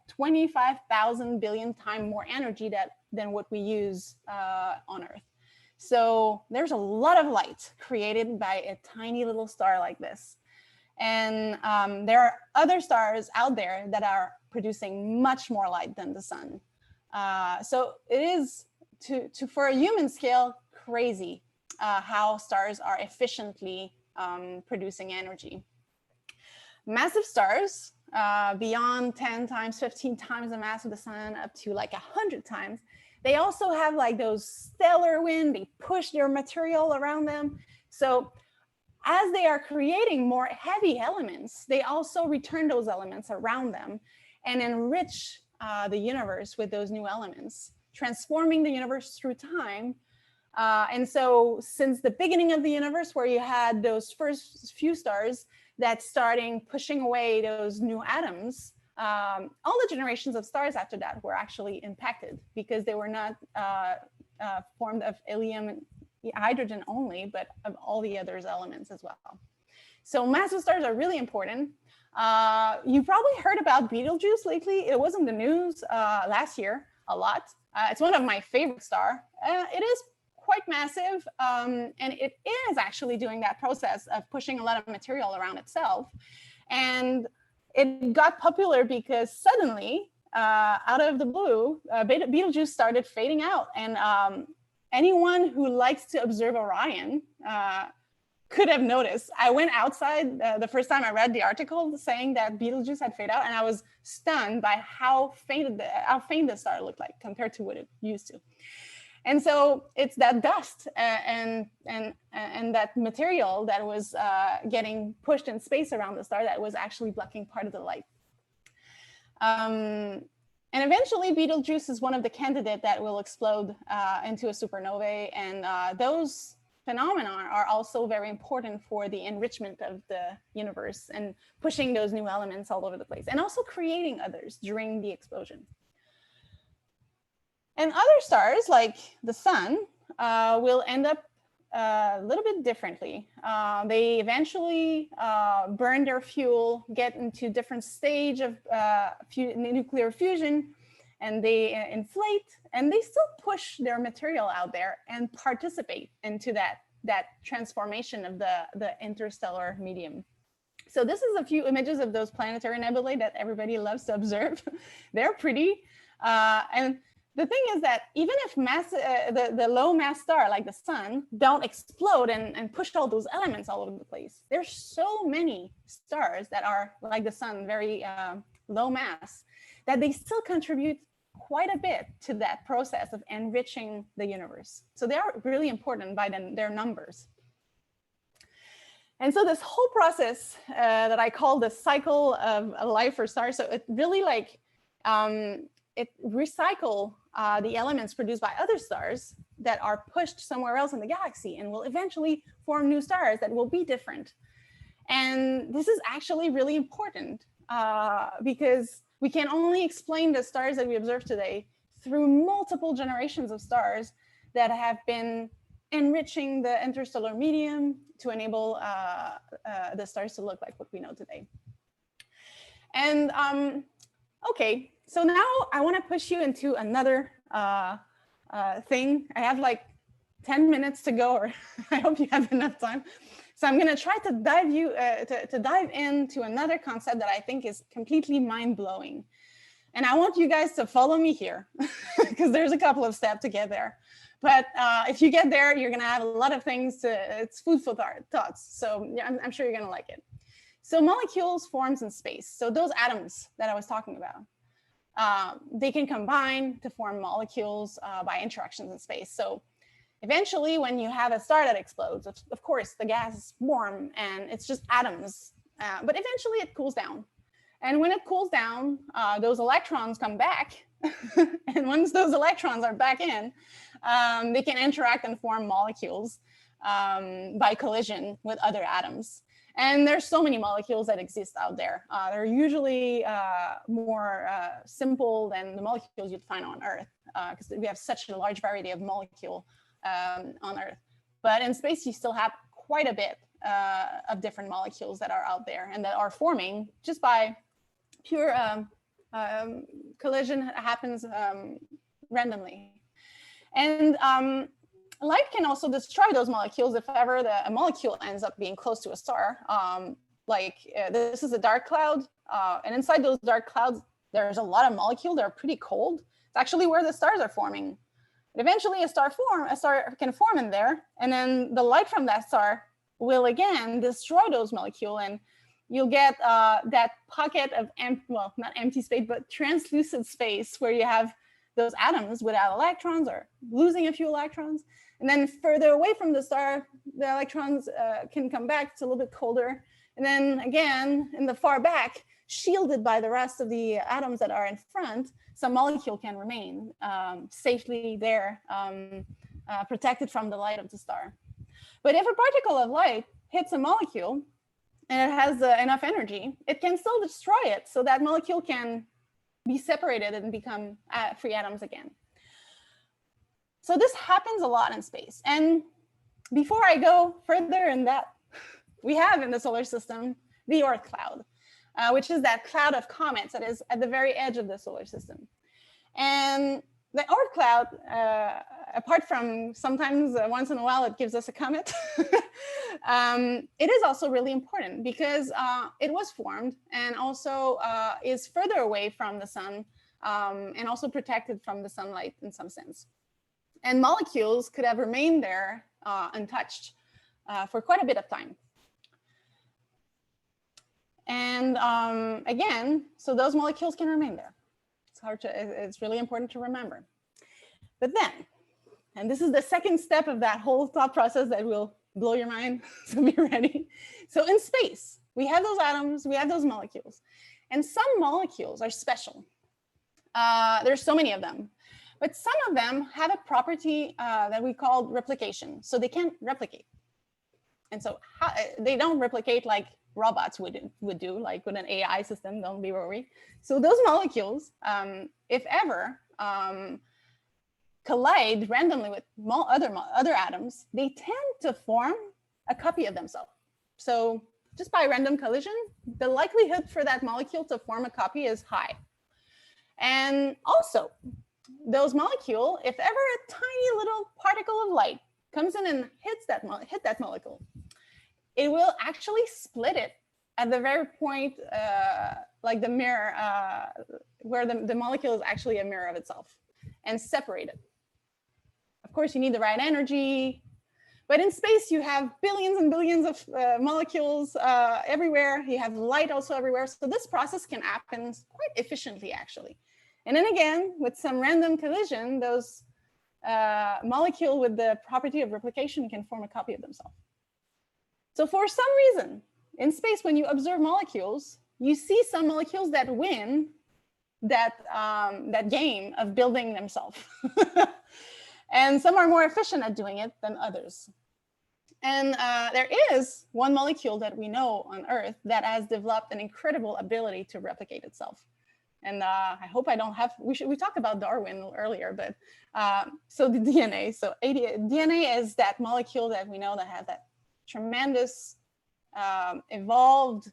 25,000 billion times more energy than what we use on Earth. So there's a lot of light created by a tiny little star like this. And there are other stars out there that are producing much more light than the sun. So it is, for a human scale, crazy how stars are efficiently producing energy. Massive stars, beyond 10 times, 15 times the mass of the sun, up to like 100 times, they also have like those stellar wind, they push their material around them. So as they are creating more heavy elements, they also return those elements around them and enrich the universe with those new elements, transforming the universe through time. And so since the beginning of the universe, where you had those first few stars that starting pushing away those new atoms, all the generations of stars after that were actually impacted because they were not formed of helium and hydrogen only, but of all the other elements as well. So massive stars are really important. You probably heard about Betelgeuse lately. It was in the news last year a lot. It's one of my favorite stars. It is quite massive, and it is actually doing that process of pushing a lot of material around itself. And it got popular because suddenly, out of the blue, Betelgeuse started fading out. And anyone who likes to observe Orion could have noticed. I went outside the first time I read the article saying that Betelgeuse had faded out, and I was stunned by how faint the star looked like compared to what it used to. And so it's that dust and that material that was getting pushed in space around the star that was actually blocking part of the light. And eventually Betelgeuse is one of the candidates that will explode into a supernovae. And those phenomena are also very important for the enrichment of the universe and pushing those new elements all over the place, and also creating others during the explosion. And other stars, like the sun, will end up a little bit differently. They eventually burn their fuel, get into different stage of nuclear fusion, and they inflate, and they still push their material out there and participate into that transformation of the interstellar medium. So this is a few images of those planetary nebulae that everybody loves to observe. They're pretty, and the thing is that even if the low mass star like the sun don't explode and push all those elements all over the place, there's so many stars that are like the sun, very low mass, that they still contribute quite a bit to that process of enriching the universe. So they are really important by their numbers. And so this whole process that I call the cycle of life for stars, so it really like, it recycle the elements produced by other stars that are pushed somewhere else in the galaxy and will eventually form new stars that will be different. And this is actually really important because we can only explain the stars that we observe today through multiple generations of stars that have been enriching the interstellar medium to enable the stars to look like what we know today. And okay, so now I want to push you into another thing. I have like 10 minutes to go, or I hope you have enough time. So I'm going to try to dive into another concept that I think is completely mind-blowing. And I want you guys to follow me here because there's a couple of steps to get there. But if you get there, you're going to have a lot of things it's food for thoughts. So yeah, I'm sure you're going to like it. So molecules forms in space. So those atoms that I was talking about, they can combine to form molecules by interactions in space. So eventually, when you have a star that explodes, of course, the gas is warm and it's just atoms, but eventually it cools down. And when it cools down, those electrons come back. And once those electrons are back in, they can interact and form molecules by collision with other atoms. And there's so many molecules that exist out there. They're usually more simple than the molecules you'd find on Earth, because we have such a large variety of molecule on Earth. But in space, you still have quite a bit of different molecules that are out there and that are forming just by pure collision happens randomly. And light can also destroy those molecules if ever a molecule ends up being close to a star. This is a dark cloud, and inside those dark clouds, there's a lot of molecules that are pretty cold. It's actually where the stars are forming. But eventually a star can form in there, and then the light from that star will again destroy those molecules, and you'll get that pocket of, not empty space, but translucent space where you have those atoms without electrons or losing a few electrons. And then further away from the star, the electrons can come back. It's a little bit colder. And then again, in the far back, shielded by the rest of the atoms that are in front, some molecule can remain safely there, protected from the light of the star. But if a particle of light hits a molecule and it has enough energy, it can still destroy it so that molecule can be separated and become free atoms again. So this happens a lot in space. And before I go further in that, we have in the solar system the Oort cloud, which is that cloud of comets that is at the very edge of the solar system. And the Oort cloud, apart from sometimes once in a while it gives us a comet, it is also really important because it was formed and also is further away from the sun and also protected from the sunlight in some sense. And molecules could have remained there untouched for quite a bit of time. And again, so those molecules can remain there. It's really important to remember. But then, and this is the second step of that whole thought process that will blow your mind, so be ready. So in space, we have those atoms, we have those molecules, and some molecules are special. There's so many of them, but some of them have a property that we call replication. So they can't replicate. And so they don't replicate like robots would do, like with an AI system, don't be worried. So those molecules, if ever, collide randomly with other atoms, they tend to form a copy of themselves. So just by random collision, the likelihood for that molecule to form a copy is high. And also, those molecules, if ever a tiny little particle of light comes in and hit that molecule, it will actually split it at the very point, like the mirror, where the molecule is actually a mirror of itself, and separate it. Of course, you need the right energy, but in space, you have billions and billions of molecules everywhere. You have light also everywhere. So this process can happen quite efficiently, actually. And then again, with some random collision, those molecule with the property of replication can form a copy of themselves. So for some reason, in space, when you observe molecules, you see some molecules that win that game of building themselves. And some are more efficient at doing it than others. And there is one molecule that we know on Earth that has developed an incredible ability to replicate itself. And I hope I don't have, we talked about Darwin earlier, but so the DNA. So DNA is that molecule that we know that has that tremendous evolved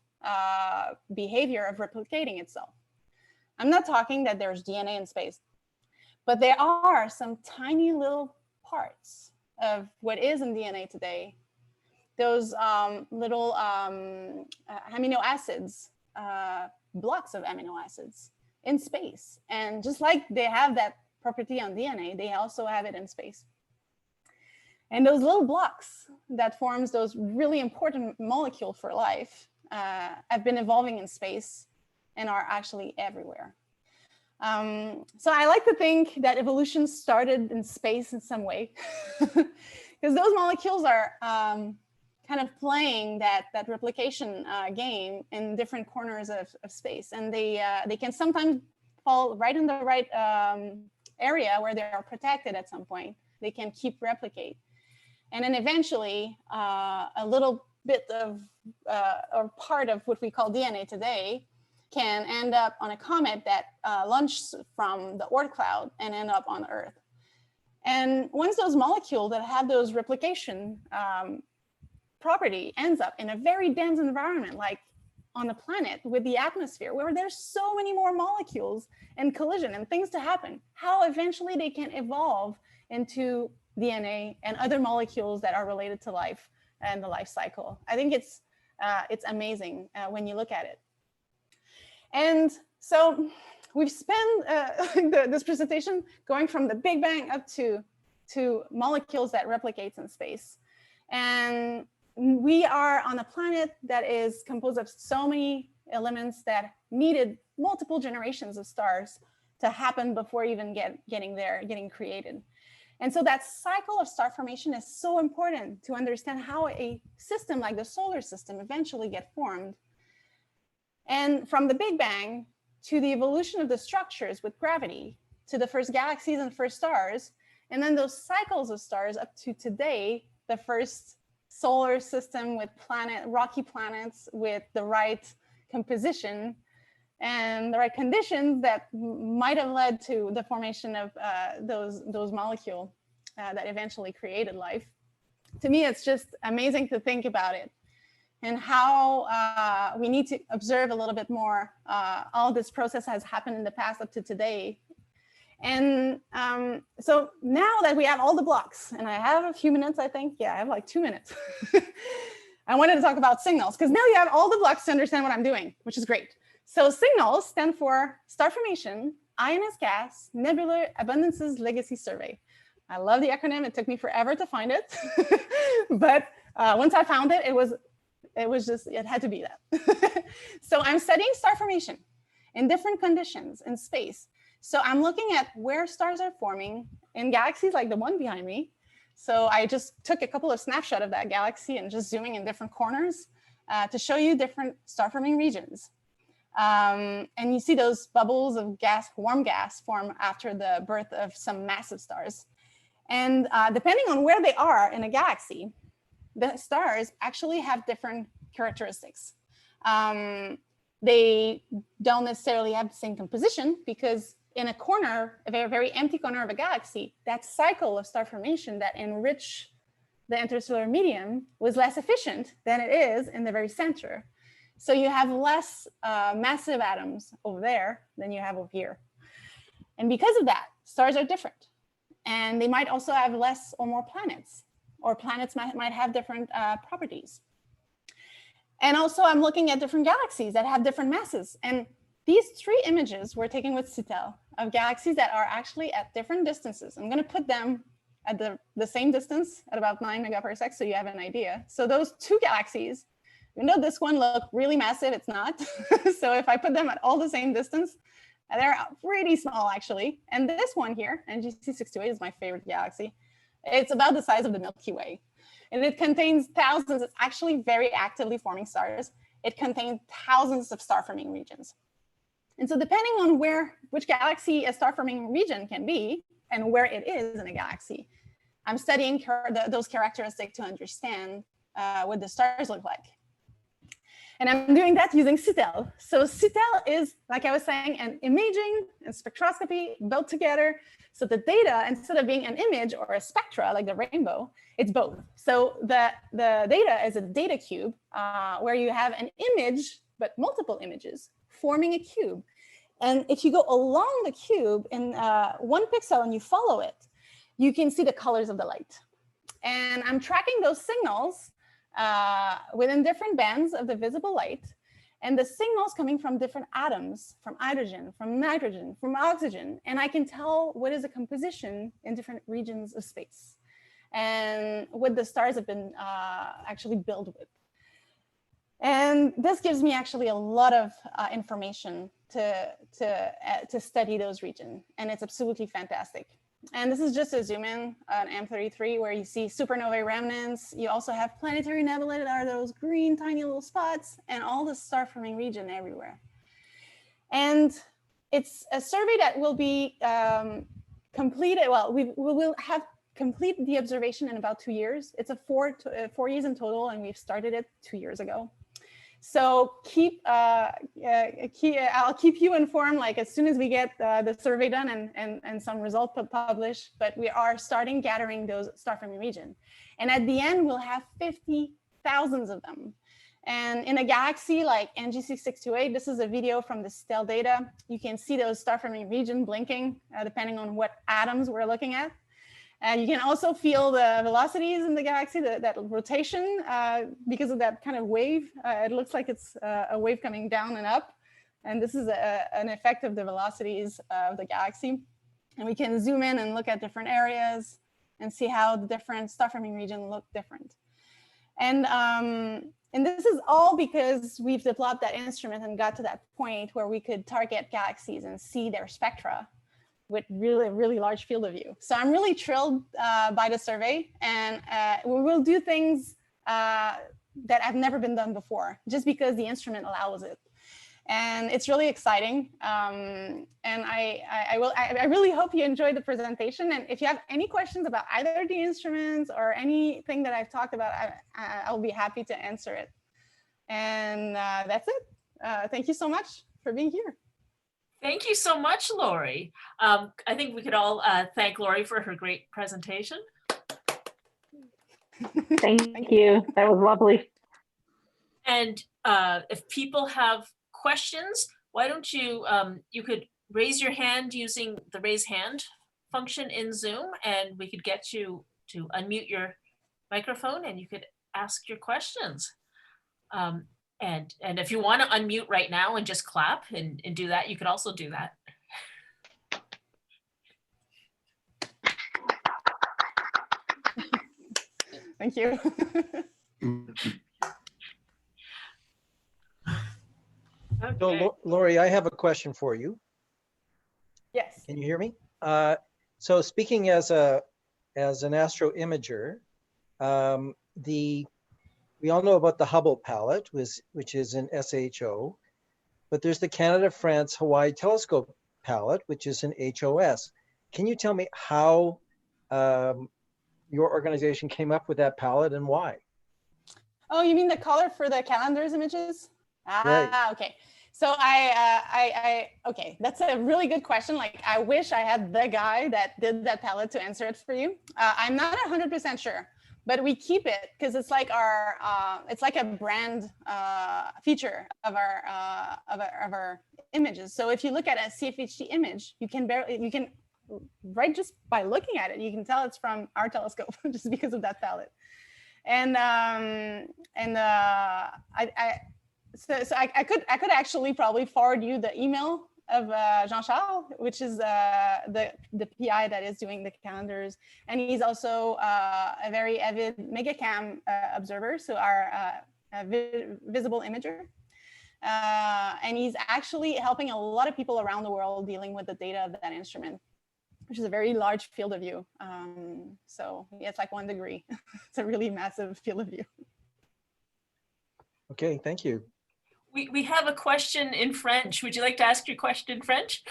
behavior of replicating itself. I'm not talking that there's DNA in space, but there are some tiny little parts of what is in DNA today, those little amino acids, blocks of amino acids in space. And just like they have that property on DNA, they also have it in space. And those little blocks that forms those really important molecules for life have been evolving in space and are actually everywhere. So I like to think that evolution started in space in some way, because those molecules are kind of playing that replication game in different corners of space. And they can sometimes fall right in the right area where they are protected at some point. They can keep replicate. And then eventually a little bit of or part of what we call DNA today can end up on a comet that launched from the Oort cloud and end up on Earth. And once those molecules that have those replication property ends up in a very dense environment, like on the planet with the atmosphere, where there's so many more molecules and collision and things to happen, how eventually they can evolve into DNA and other molecules that are related to life and the life cycle. I think it's amazing when you look at it. And so we've spent this presentation going from the Big Bang up to molecules that replicate in space. And we are on a planet that is composed of so many elements that needed multiple generations of stars to happen before even getting created. And so that cycle of star formation is so important to understand how a system like the solar system eventually get formed. And from the Big Bang to the evolution of the structures with gravity, to the first galaxies and first stars, and then those cycles of stars up to today, the first solar system with rocky planets with the right composition and the right conditions that might have led to the formation of those molecules that eventually created life. To me, it's just amazing to think about it and how we need to observe a little bit more. All this process has happened in the past up to today. And so now that we have all the blocks, and I have a few minutes, I think, yeah, I have like 2 minutes. I wanted to talk about signals because now you have all the blocks to understand what I'm doing, which is great. So signals stand for Star Formation, Ionized Gas, Nebular Abundances Legacy Survey. I love the acronym. It took me forever to find it. But once I found it, it had to be that. So I'm studying star formation in different conditions in space. So I'm looking at where stars are forming in galaxies like the one behind me. So I just took a couple of snapshots of that galaxy and just zooming in different corners to show you different star forming regions. And you see those bubbles of gas, warm gas, form after the birth of some massive stars. And depending on where they are in a galaxy, the stars actually have different characteristics. They don't necessarily have the same composition because in a corner, a very, very empty corner of a galaxy, that cycle of star formation that enrich the interstellar medium was less efficient than it is in the very center. So you have less massive atoms over there than you have over here. And because of that, stars are different. And they might also have less or more planets, or planets might have different properties. And also I'm looking at different galaxies that have different masses. And these 3 images were taken with CITEL of galaxies that are actually at different distances. I'm gonna put them at the same distance at about 9 megaparsec so you have an idea. So those 2 galaxies, even though this one looked really massive, it's not. So if I put them at all the same distance, they're pretty small actually. And this one here, NGC 628 is my favorite galaxy. It's about the size of the Milky Way. And it contains thousands, it's actually very actively forming stars. It contains thousands of star forming regions. And so depending on which galaxy a star forming region can be and where it is in a galaxy, I'm studying those characteristics to understand what the stars look like. And I'm doing that using CITEL. So CITEL is, like I was saying, an imaging and spectroscopy built together. So the data, instead of being an image or a spectra like the rainbow, it's both. So the data is a data cube where you have an image, but multiple images forming a cube. And if you go along the cube in 1 pixel and you follow it, you can see the colors of the light. And I'm tracking those signals within different bands of the visible light, and the signals coming from different atoms, from hydrogen, from nitrogen, from oxygen, and I can tell what is the composition in different regions of space and what the stars have been actually built with. And this gives me actually a lot of information to study those regions, and it's absolutely fantastic. And this is just a zoom in on M33 where you see supernovae remnants. You also have planetary nebulae that are those green tiny little spots and all the star forming region everywhere. And it's a survey that will be completed. Well, we will have complete the observation in about 2 years. It's a 4 years in total, and we've started it 2 years ago. So I'll keep you informed, like as soon as we get the survey done and some results published. But we are starting gathering those star-forming region, and at the end we'll have 50,000 of them. And in a galaxy like NG6628, this is a video from the STEL data. You can see those star-forming region blinking depending on what atoms we're looking at. And you can also feel the velocities in the galaxy, that rotation, because of that kind of wave. It looks like it's a wave coming down and up. And this is an effect of the velocities of the galaxy. And we can zoom in and look at different areas and see how the different star-forming regions look different. And this is all because we've developed that instrument and got to that point where we could target galaxies and see their spectra with really large field of view. So I'm really thrilled by the survey, and we will do things that have never been done before, just because the instrument allows it. And it's really exciting. And I really hope you enjoyed the presentation. And if you have any questions about either the instruments or anything that I've talked about, I'll be happy to answer it. And that's it. Thank you so much for being here. Thank you so much, Lori. I think we could all thank Lori for her great presentation. Thank you. That was lovely. And if people have questions, why don't you, you could raise your hand using the raise hand function in Zoom, and we could get you to unmute your microphone and you could ask your questions. And if you want to unmute right now and just clap and do that, you could also do that. Thank you. Okay. So Lori, I have a question for you. Yes. Can you hear me? So speaking as an astro imager, we all know about the Hubble palette, which is an SHO, but there's the Canada, France, Hawaii telescope palette, which is an HOS. Can you tell me how your organization came up with that palette and why? Oh, you mean the color for the calendars images? Right. Okay. So okay, that's a really good question. Like, I wish I had the guy that did that palette to answer it for you. I'm not 100% sure, but we keep it because it's like it's like a brand feature of our images. So if you look at a CFHT image, you can right just by looking at it, you can tell it's from our telescope just because of that palette. And so I could actually probably forward you the email of Jean-Charles, which is the PI that is doing the calendars, and he's also a very avid megacam observer, so our visible imager, and he's actually helping a lot of people around the world dealing with the data of that instrument, which is a very large field of view. So yeah, it's like 1 degree. It's a really massive field of view. Okay, thank you. We have a question in French. Would you like to ask your question in French?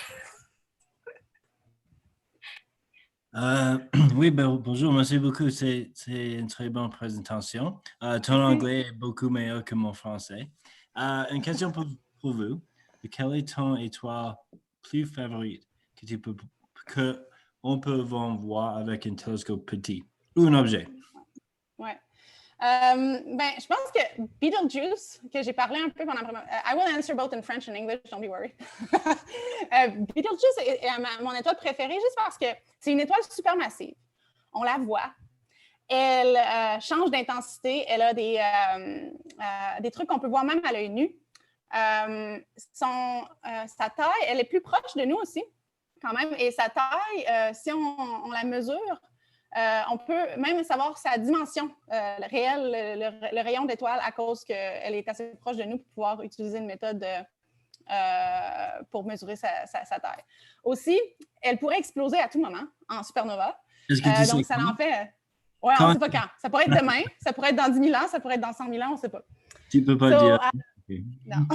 Oui, bonjour, merci beaucoup. C'est une très bonne présentation. Ton anglais est beaucoup meilleur que mon français. Une question pour vous. Quelle est ton étoile plus favorite que on peut voir avec un télescope petit ou un objet? Ouais. Ben, je pense que Betelgeuse, que j'ai parlé un peu pendant I will answer both in French and English, don't be worried. Betelgeuse est mon étoile préférée juste parce que c'est une étoile supermassive. On la voit. Elle change d'intensité. Elle a des trucs qu'on peut voir même à l'œil nu. Sa taille, elle est plus proche de nous aussi, quand même. Et sa taille, si on la mesure, on peut même savoir sa dimension réelle, le rayon d'étoile, à cause qu'elle est assez proche de nous pour pouvoir utiliser une méthode pour mesurer sa taille. Aussi, elle pourrait exploser à tout moment en supernova. Donc, ça en fait... Ouais, on ne sait pas quand. Ça pourrait être demain, ça pourrait être dans 10 000 ans, ça pourrait être dans 100 000 ans, on ne sait pas. Tu ne peux pas dire. Non.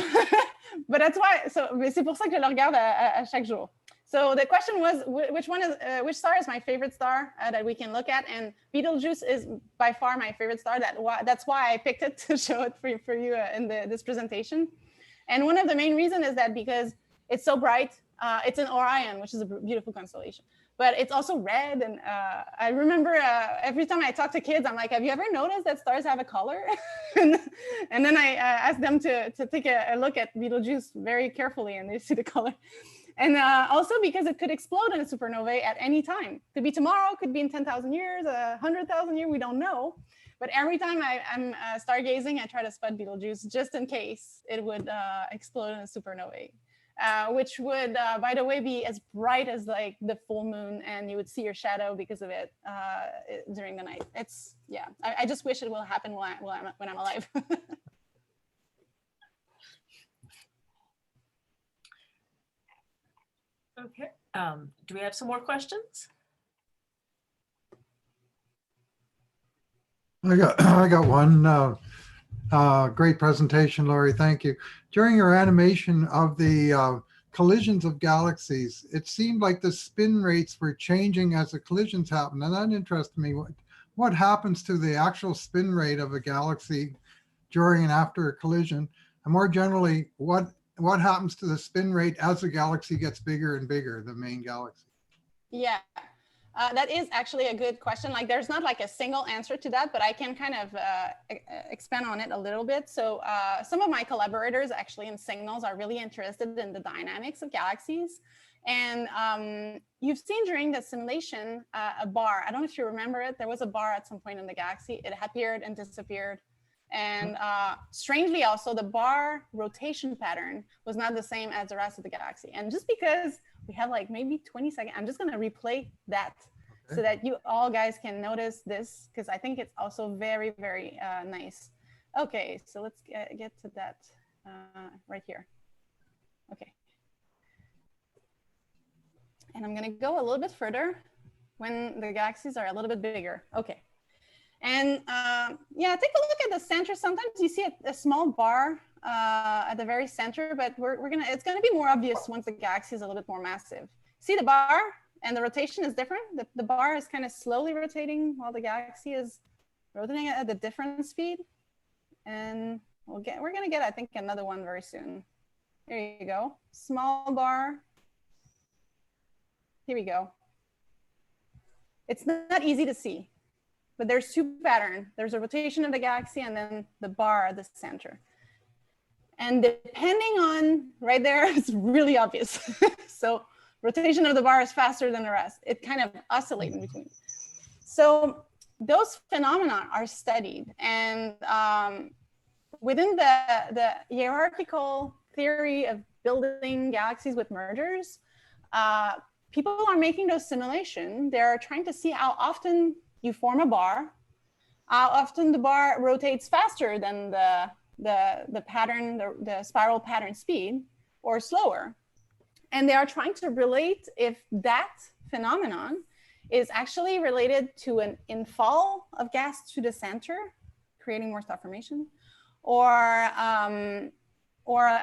Mais c'est pour ça que je le regarde à chaque jour. So the question was, which star is my favorite star that we can look at? And Betelgeuse is by far my favorite star. That's why I picked it to show it for you in this presentation. And one of the main reasons is that because it's so bright, it's in Orion, which is a beautiful constellation. But it's also red. And I remember every time I talk to kids, I'm like, have you ever noticed that stars have a color? and then I asked them to take a look at Betelgeuse very carefully, and they see the color. And also because it could explode in a supernovae at any time. Could be tomorrow, could be in 10,000 years, 100,000 years, we don't know. But every time I'm stargazing, I try to spot Betelgeuse just in case it would explode in a supernovae. Which would, by the way, be as bright as like the full moon, and you would see your shadow because of it during the night. It's, yeah, I just wish it will happen when I'm alive. Okay, do we have some more questions? I got one. Great presentation, Laurie. Thank you. During your animation of the collisions of galaxies, it seemed like the spin rates were changing as the collisions happen, and that interested me. What happens to the actual spin rate of a galaxy during and after a collision? And more generally, what happens to the spin rate as the galaxy gets bigger and bigger, the main galaxy? Yeah. That is actually a good question. Like, there's not like a single answer to that, but I can kind of expand on it a little bit. So some of my collaborators actually in signals are really interested in the dynamics of galaxies. And you've seen during the simulation a bar. I don't know if you remember it. There was a bar at some point in the galaxy. It appeared and disappeared. And strangely also, the bar rotation pattern was not the same as the rest of the galaxy. And just because we have like maybe 20 seconds, I'm just going to replay that so that you all guys can notice this, because I think it's also very, very nice. Okay, so let's get to that right here. Okay. And I'm going to go a little bit further when the galaxies are a little bit bigger. Okay. And yeah, take a look at the center. Sometimes you see a small bar at the very center, but it's gonna be more obvious once the galaxy is a little bit more massive. See the bar and the rotation is different. The bar is kind of slowly rotating while the galaxy is rotating at a different speed. And we're gonna get, I think, another one very soon. Here you go, small bar. Here we go. It's not easy to see, but there's two patterns. There's a rotation of the galaxy and then the bar at the center. And depending on, right there, it's really obvious. So rotation of the bar is faster than the rest. It kind of oscillates in between. So those phenomena are studied. And within the hierarchical theory of building galaxies with mergers, people are making those simulations. They're trying to see how often you form a bar, how often the bar rotates faster than the pattern, the spiral pattern speed, or slower. And they are trying to relate if that phenomenon is actually related to an infall of gas to the center, creating more star formation, or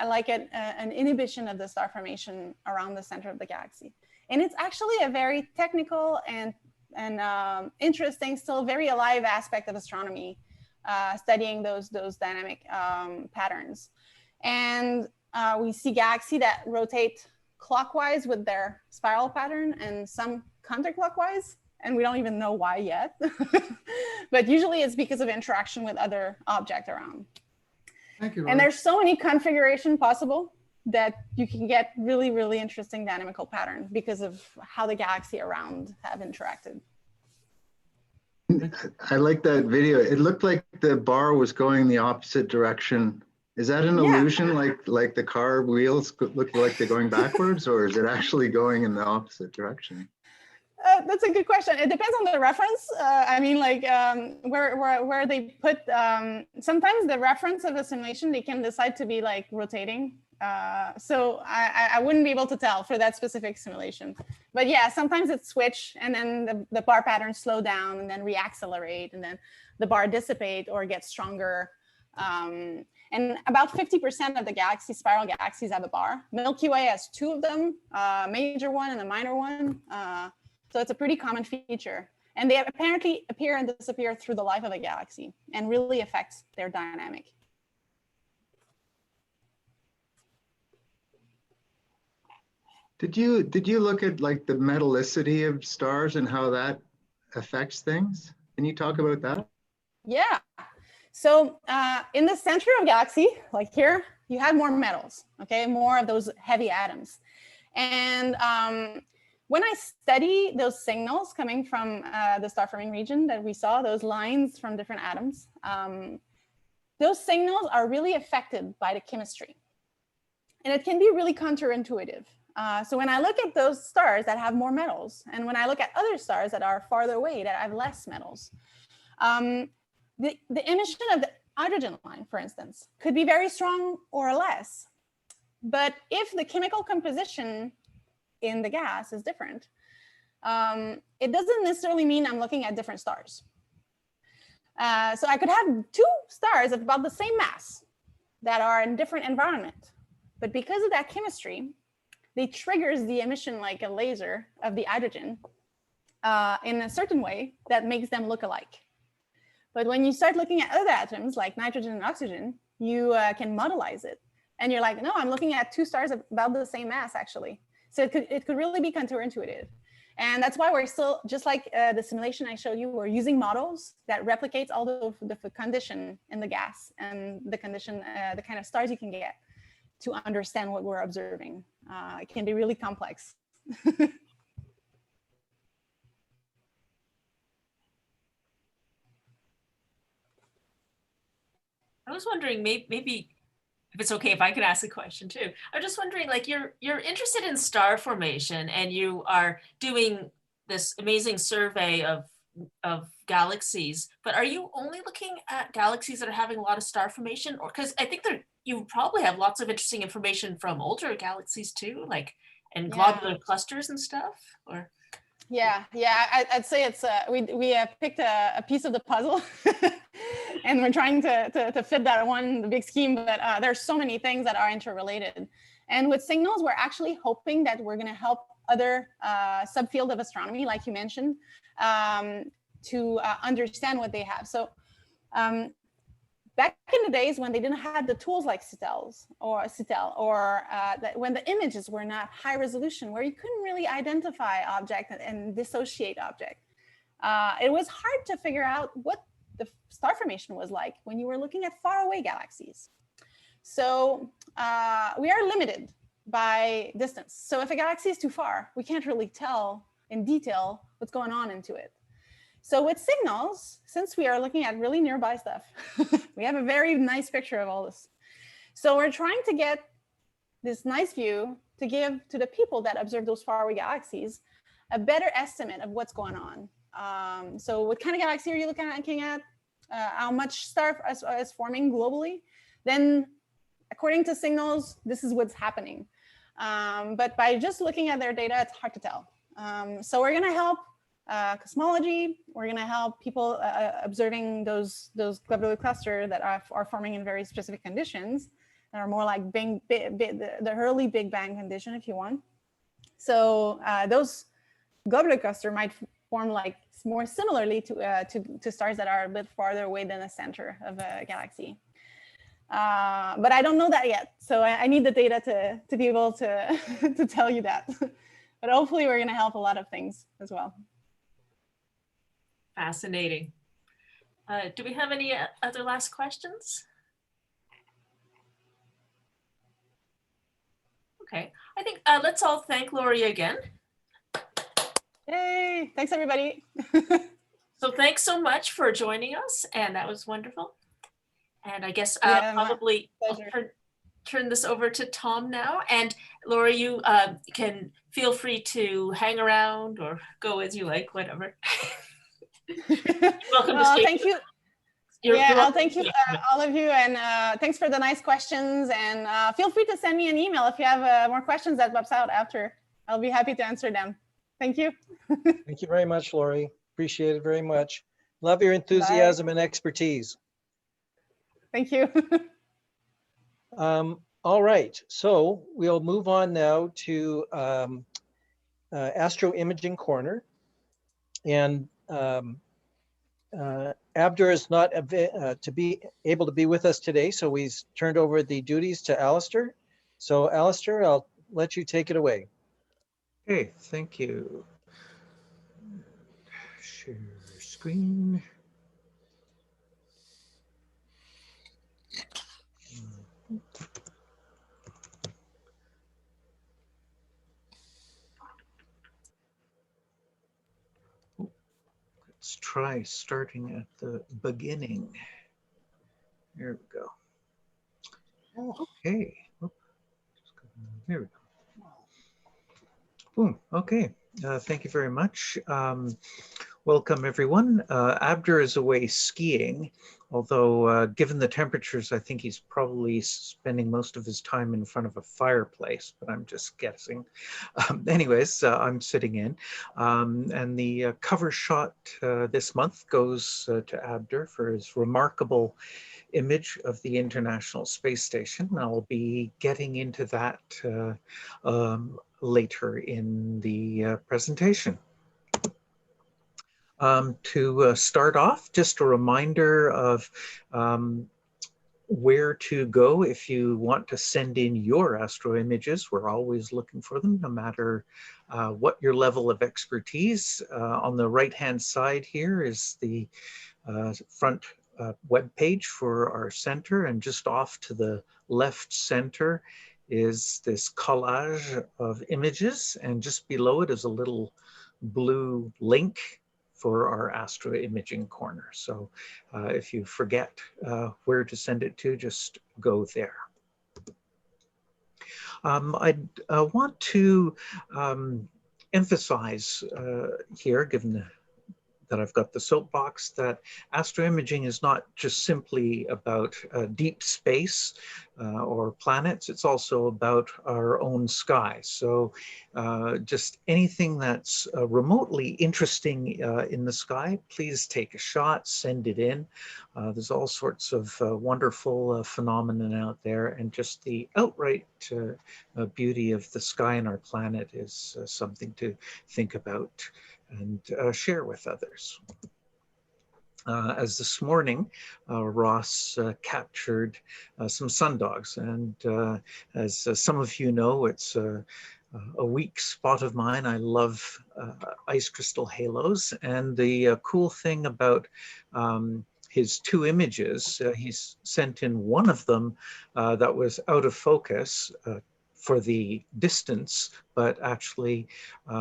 like an inhibition of the star formation around the center of the galaxy. And it's actually a very technical and interesting, still very alive aspect of astronomy, studying those dynamic patterns. And we see galaxies that rotate clockwise with their spiral pattern and some counterclockwise, and we don't even know why yet. But usually it's because of interaction with other objects around. Thank you. And there's so many configurations possible that you can get really, really interesting dynamical patterns because of how the galaxy around have interacted. I like that video. It looked like the bar was going the opposite direction. Is that an illusion, like the car wheels look like they're going backwards, or is it actually going in the opposite direction? That's a good question. It depends on the reference. I mean, like where they put, sometimes the reference of a simulation, they can decide to be like rotating. So I wouldn't be able to tell for that specific simulation. But yeah, sometimes it's switch and then the bar patterns slow down and then reaccelerate and then the bar dissipate or get stronger. And about 50% of the galaxies, spiral galaxies, have a bar. Milky Way has 2 of them, a major one and a minor one. So it's a pretty common feature. And they apparently appear and disappear through the life of a galaxy and really affects their dynamic. Did you look at like the metallicity of stars and how that affects things? Can you talk about that? Yeah. So in the center of galaxy, like here, you have more metals, okay, more of those heavy atoms. And when I study those signals coming from the star forming region that we saw, those lines from different atoms, those signals are really affected by the chemistry. And it can be really counterintuitive. So when I look at those stars that have more metals, and when I look at other stars that are farther away that have less metals, the emission of the hydrogen line, for instance, could be very strong or less. But if the chemical composition in the gas is different, it doesn't necessarily mean I'm looking at different stars. So I could have 2 stars of about the same mass that are in different environment. But because of that chemistry, they triggers the emission like a laser of the hydrogen in a certain way that makes them look alike. But when you start looking at other atoms like nitrogen and oxygen, you can modelize it. And you're like, no, I'm looking at 2 stars of about the same mass, actually. So it could really be counterintuitive. And that's why we're still, just like the simulation I showed you, we're using models that replicates all the condition in the gas and the condition, the kind of stars you can get to understand what we're observing. It can be really complex. I was wondering, maybe if it's okay if I could ask a question too. I'm just wondering, like, you're interested in star formation and you are doing this amazing survey of galaxies, but are you only looking at galaxies that are having a lot of star formation? Or because I think you probably have lots of interesting information from older galaxies too, like, and globular clusters and stuff, or? Yeah, I'd say it's we have picked a piece of the puzzle and we're trying to fit that one, the big scheme, but there's so many things that are interrelated. And with signals, we're actually hoping that we're going to help other subfield of astronomy, like you mentioned, to understand what they have. So back in the days when they didn't have the tools like CITEL, when the images were not high resolution, where you couldn't really identify object and dissociate object, it was hard to figure out what the star formation was like when you were looking at faraway galaxies. So we are limited by distance. So if a galaxy is too far, we can't really tell in detail what's going on into it. So with signals, since we are looking at really nearby stuff, we have a very nice picture of all this. So we're trying to get this nice view to give to the people that observe those faraway galaxies a better estimate of what's going on. So what kind of galaxy are you looking at? How much star is forming globally? Then according to signals, this is what's happening. But by just looking at their data, it's hard to tell. So we're gonna help cosmology. We're going to help people observing those globular clusters that are forming in very specific conditions that are more like the early Big Bang condition, if you want. So those globular clusters might form like more similarly to stars that are a bit farther away than the center of a galaxy. But I don't know that yet. So I need the data to be able to, to tell you that. But hopefully we're going to help a lot of things as well. Fascinating. Do we have any other last questions? Okay, I think let's all thank Laurie again. Yay, thanks everybody. So thanks so much for joining us, and that was wonderful. And I guess probably I'll turn this over to Tom now. And Laurie, you can feel free to hang around or go as you like, whatever. Welcome to thank you. I'll thank you, all of you, and thanks for the nice questions. And feel free to send me an email if you have more questions that pops out after. I'll be happy to answer them. Thank you. Thank you very much, Laurie. Appreciate it very much. Love your enthusiasm and expertise. Thank you. All right, so we'll move on now to Astro Imaging Corner. And Abdur is not to be able to be with us today, so we've turned over the duties to Alistair. So Alistair, I'll let you take it away. Okay, thank you. Share screen. Let's try starting at the beginning. Here we go. Okay. Here we go. Boom. Okay. Thank you very much. Welcome, everyone. Abdur is away skiing, although given the temperatures, I think he's probably spending most of his time in front of a fireplace, but I'm just guessing. Anyways, I'm sitting in. And the cover shot this month goes to Abdur for his remarkable image of the International Space Station. I'll be getting into that later in the presentation. To start off, just a reminder of where to go if you want to send in your astro images. We're always looking for them, no matter what your level of expertise. On the right-hand side here is the front web page for our center, and just off to the left center is this collage of images, and just below it is a little blue link for our Astro Imaging Corner. So if you forget where to send it to, just go there. I want to emphasize here, given that I've got the soapbox, that astroimaging is not just simply about deep space or planets, it's also about our own sky. So just anything that's remotely interesting in the sky, please take a shot, send it in. There's all sorts of wonderful phenomena out there, and just the outright beauty of the sky and our planet is something to think about and share with others. As this morning, Ross captured some sundogs, and as some of you know, it's a weak spot of mine. I love ice crystal halos, and the cool thing about his two images, he's sent in one of them that was out of focus for the distance, but actually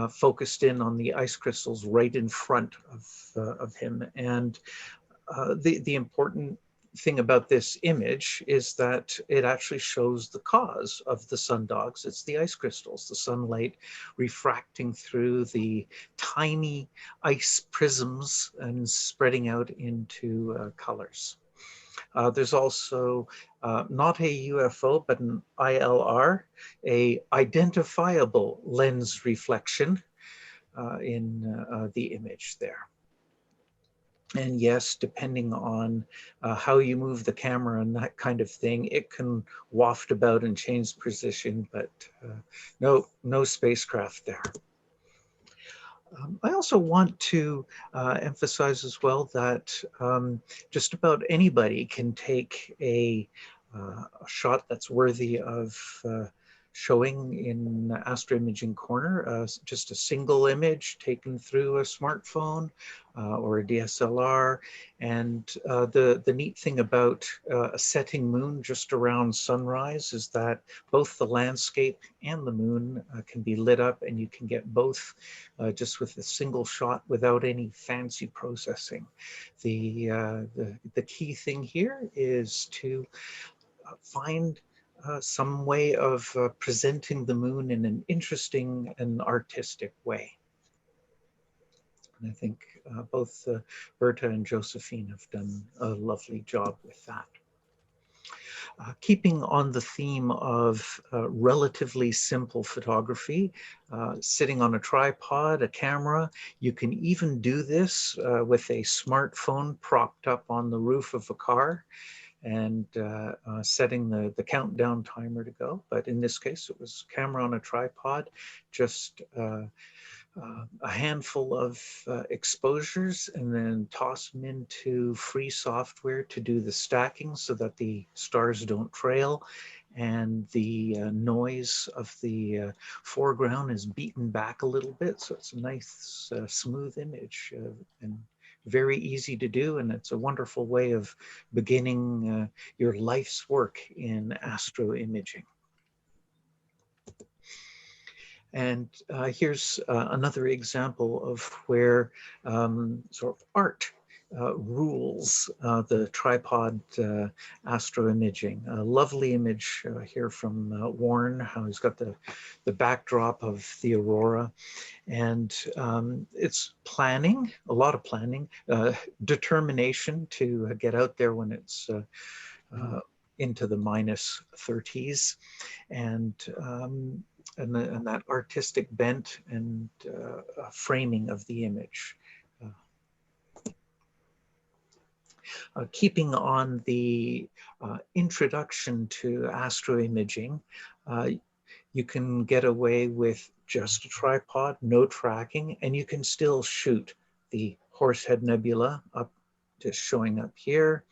focused in on the ice crystals right in front of him. And the important thing about this image is that it actually shows the cause of the sundogs. It's the ice crystals, the sunlight refracting through the tiny ice prisms and spreading out into colors. There's also not a UFO, but an ILR, a identifiable lens reflection in the image there. And yes, depending on how you move the camera and that kind of thing, it can waft about and change position, but no spacecraft there. I also want to emphasize as well that just about anybody can take a shot that's worthy of showing in Astro Imaging Corner, just a single image taken through a smartphone or a DSLR. And the neat thing about a setting moon just around sunrise is that both the landscape and the moon can be lit up, and you can get both just with a single shot without any fancy processing. The key thing here is to find some way of presenting the moon in an interesting and artistic way. And I think both Berta and Josephine have done a lovely job with that. Keeping on the theme of relatively simple photography, sitting on a tripod, a camera, you can even do this with a smartphone propped up on the roof of a car. and setting the countdown timer to go. But in this case, it was camera on a tripod, just a handful of exposures, and then toss them into free software to do the stacking so that the stars don't trail, and the noise of the foreground is beaten back a little bit, so it's a nice smooth image, and very easy to do, and it's a wonderful way of beginning your life's work in astroimaging. And here's another example of where sort of art rules the tripod astroimaging. A lovely image here from Warren, how he's got the backdrop of the aurora. And it's planning, a lot of planning, determination to get out there when it's into the minus 30s. And that artistic bent and framing of the image. Keeping on the introduction to astroimaging, you can get away with just a tripod, no tracking, and you can still shoot the Horsehead Nebula up, just showing up here,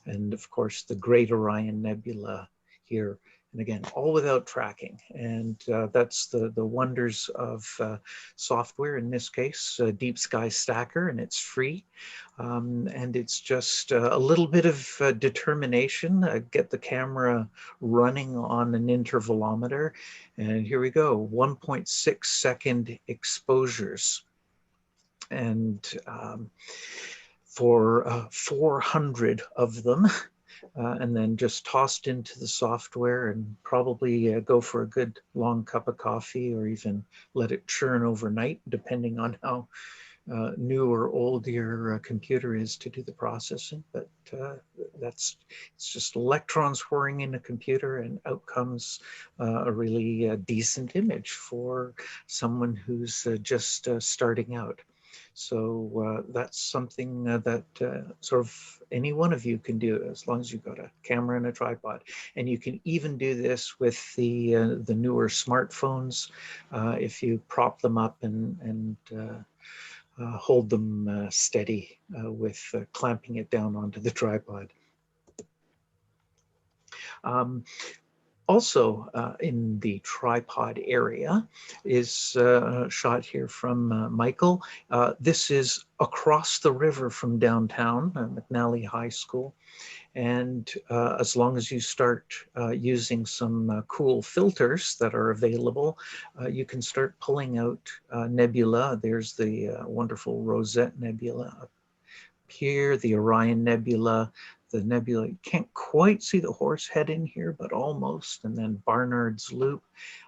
and of course the Great Orion Nebula here. And again, all without tracking. And that's the wonders of software, in this case, Deep Sky Stacker, and it's free. And it's just a little bit of determination, get the camera running on an intervalometer. And here we go, 1.6 second exposures. And for 400 of them, and then just tossed into the software, and probably go for a good long cup of coffee, or even let it churn overnight, depending on how new or old your computer is to do the processing. But it's just electrons whirring in a computer, and out comes a really decent image for someone who's just starting out. So that's something that sort of any one of you can do, as long as you've got a camera and a tripod. And you can even do this with the newer smartphones if you prop them up and hold them steady with clamping it down onto the tripod. Also in the tripod area is a shot here from Michael. This is across the river from downtown, McNally High School. And as long as you start using some cool filters that are available, you can start pulling out nebula. There's the wonderful Rosette Nebula up here, the Orion Nebula, the nebula. You can't quite see the Horsehead in here, but almost. And then Barnard's Loop,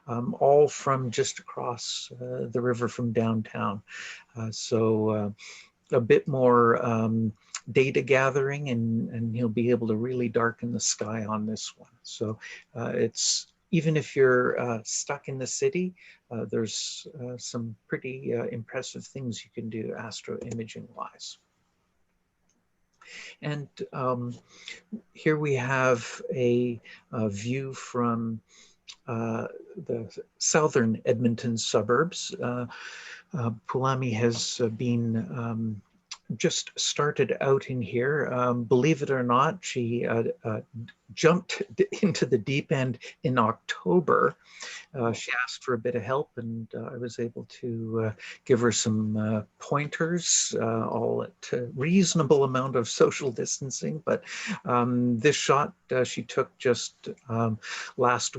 all from just across the river from downtown. So a bit more data gathering, and you'll be able to really darken the sky on this one. So it's, even if you're stuck in the city, there's some pretty impressive things you can do astroimaging wise. And here we have a view from the southern Edmonton suburbs. Pulami has been just started out in here. Believe it or not, she jumped into the deep end in October. She asked for a bit of help, and I was able to give her some pointers, all at a reasonable amount of social distancing. But this shot she took just last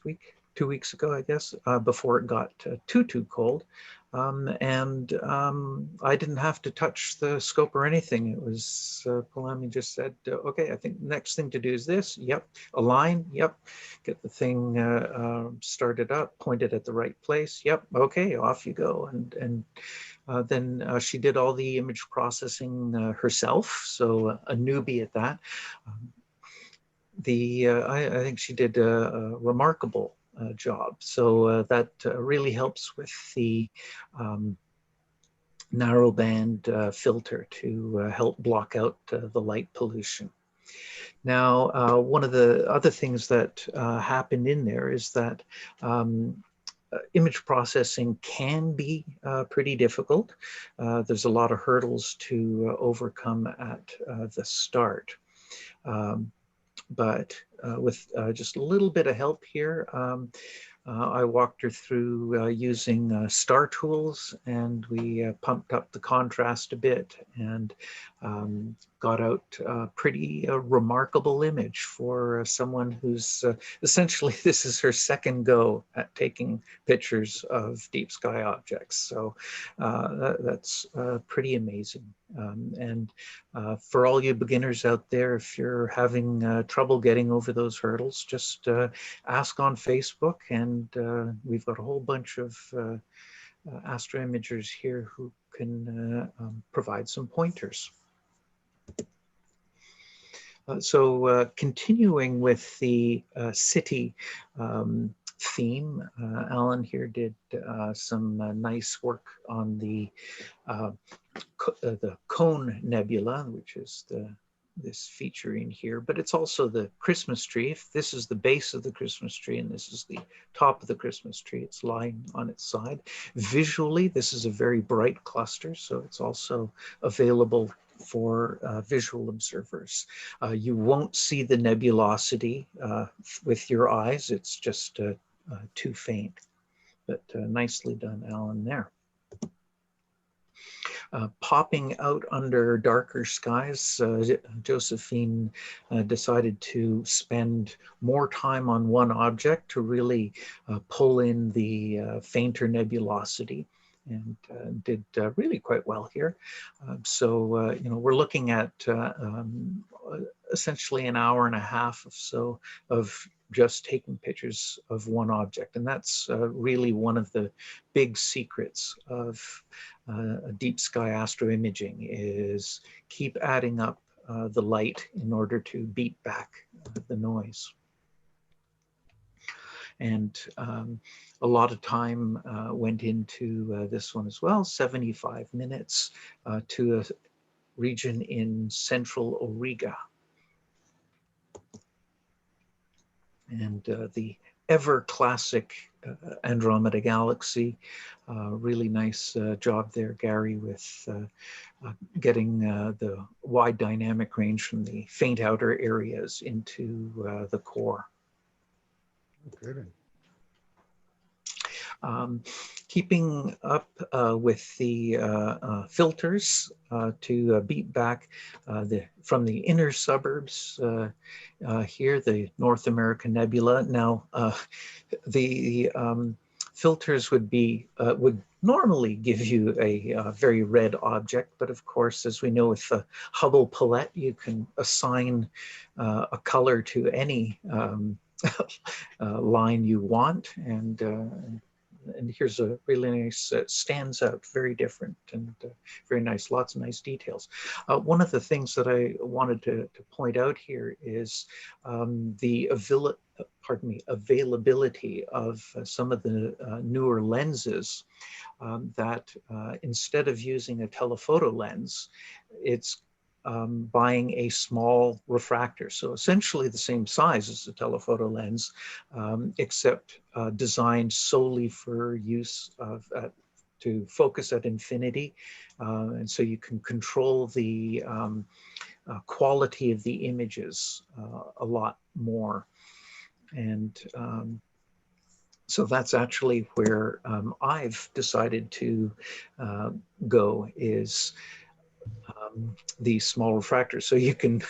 week, 2 weeks ago, I guess, before it got too cold. I didn't have to touch the scope or anything. It was, Pulami just said, okay, I think the next thing to do is this. Yep. Align. Yep. Get the thing started up, pointed at the right place. Yep. Okay, off you go. And then she did all the image processing herself. So a newbie at that. I think she did a remarkable job. So that really helps with the narrowband filter to help block out the light pollution. Now, one of the other things that happened in there is that image processing can be pretty difficult. There's a lot of hurdles to overcome at the start. But with just a little bit of help here, I walked her through using star tools, and we pumped up the contrast a bit and got out a pretty remarkable image for someone who's essentially, this is her second go at taking pictures of deep sky objects. So that's pretty amazing. And for all you beginners out there, if you're having trouble getting over those hurdles, just ask on Facebook, and we've got a whole bunch of astro imagers here who can provide some pointers. So continuing with the city theme, Alan here did some nice work on the Cone Nebula, which is this featuring here, but it's also the Christmas tree. If this is the base of the Christmas tree and this is the top of the Christmas tree, it's lying on its side. Visually, this is a very bright cluster, so it's also available for visual observers. You won't see the nebulosity with your eyes. It's just too faint, but nicely done, Alan, there. Popping out under darker skies, Josephine decided to spend more time on one object to really pull in the fainter nebulosity, and did really quite well here. So, you know, we're looking at essentially an hour and a half or so of just taking pictures of one object. And that's really one of the big secrets of deep sky astroimaging, is keep adding up the light in order to beat back the noise. And a lot of time went into this one as well, 75 minutes to a region in central Auriga. And the ever classic Andromeda Galaxy, really nice job there, Gary, with getting the wide dynamic range from the faint outer areas into the core. Good. Keeping up with the filters to beat back from the inner suburbs here, the North American Nebula. Now, the filters would normally give you a very red object, but of course, as we know with the Hubble palette, you can assign a color to any line you want, and here's a really nice, stands out, very different and very nice, lots of nice details. One of the things that I wanted to point out here is the availability of some of the newer lenses that instead of using a telephoto lens, it's buying a small refractor. So essentially the same size as the telephoto lens, except designed solely for use of to focus at infinity. And so you can control the quality of the images a lot more. And so that's actually where I've decided to go, is these small refractors. So you can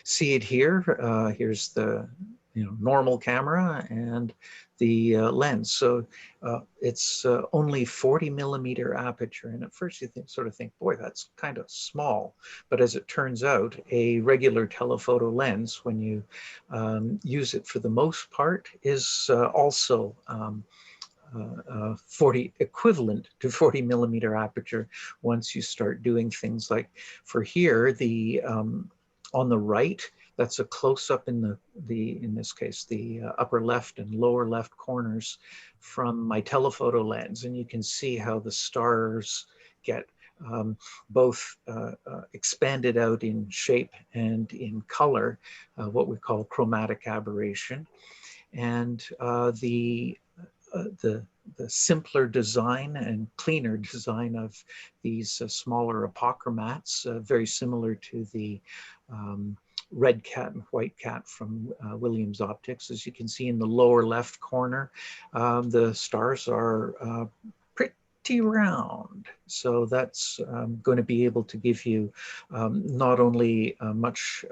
see it here. Here's the normal camera and the lens. So it's only 40 millimeter aperture. And at first you sort of think, boy, that's kind of small. But as it turns out, a regular telephoto lens, when you use it for the most part, is also equivalent to 40 millimeter aperture once you start doing things like, for here, the on the right, that's a close-up in in this case, the upper left and lower left corners from my telephoto lens, and you can see how the stars get both expanded out in shape and in color, what we call chromatic aberration. And the simpler design and cleaner design of these smaller apochromats, very similar to the red cat and white cat from Williams Optics. As you can see in the lower left corner, the stars are pretty round. So that's going to be able to give you not only a much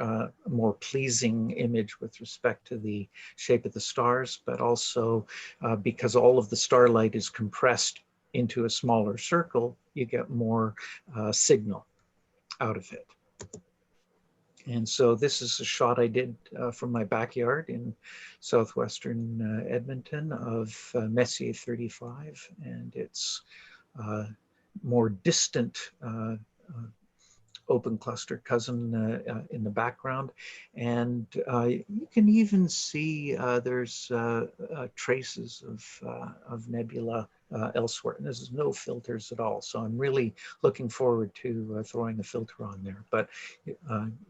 more pleasing image with respect to the shape of the stars, but also because all of the starlight is compressed into a smaller circle, you get more signal out of it. And so this is a shot I did from my backyard in southwestern Edmonton of Messier 35, and it's more distant open cluster cousin in the background. And you can even see there's traces of nebula elsewhere. And there's no filters at all. So I'm really looking forward to throwing a filter on there. But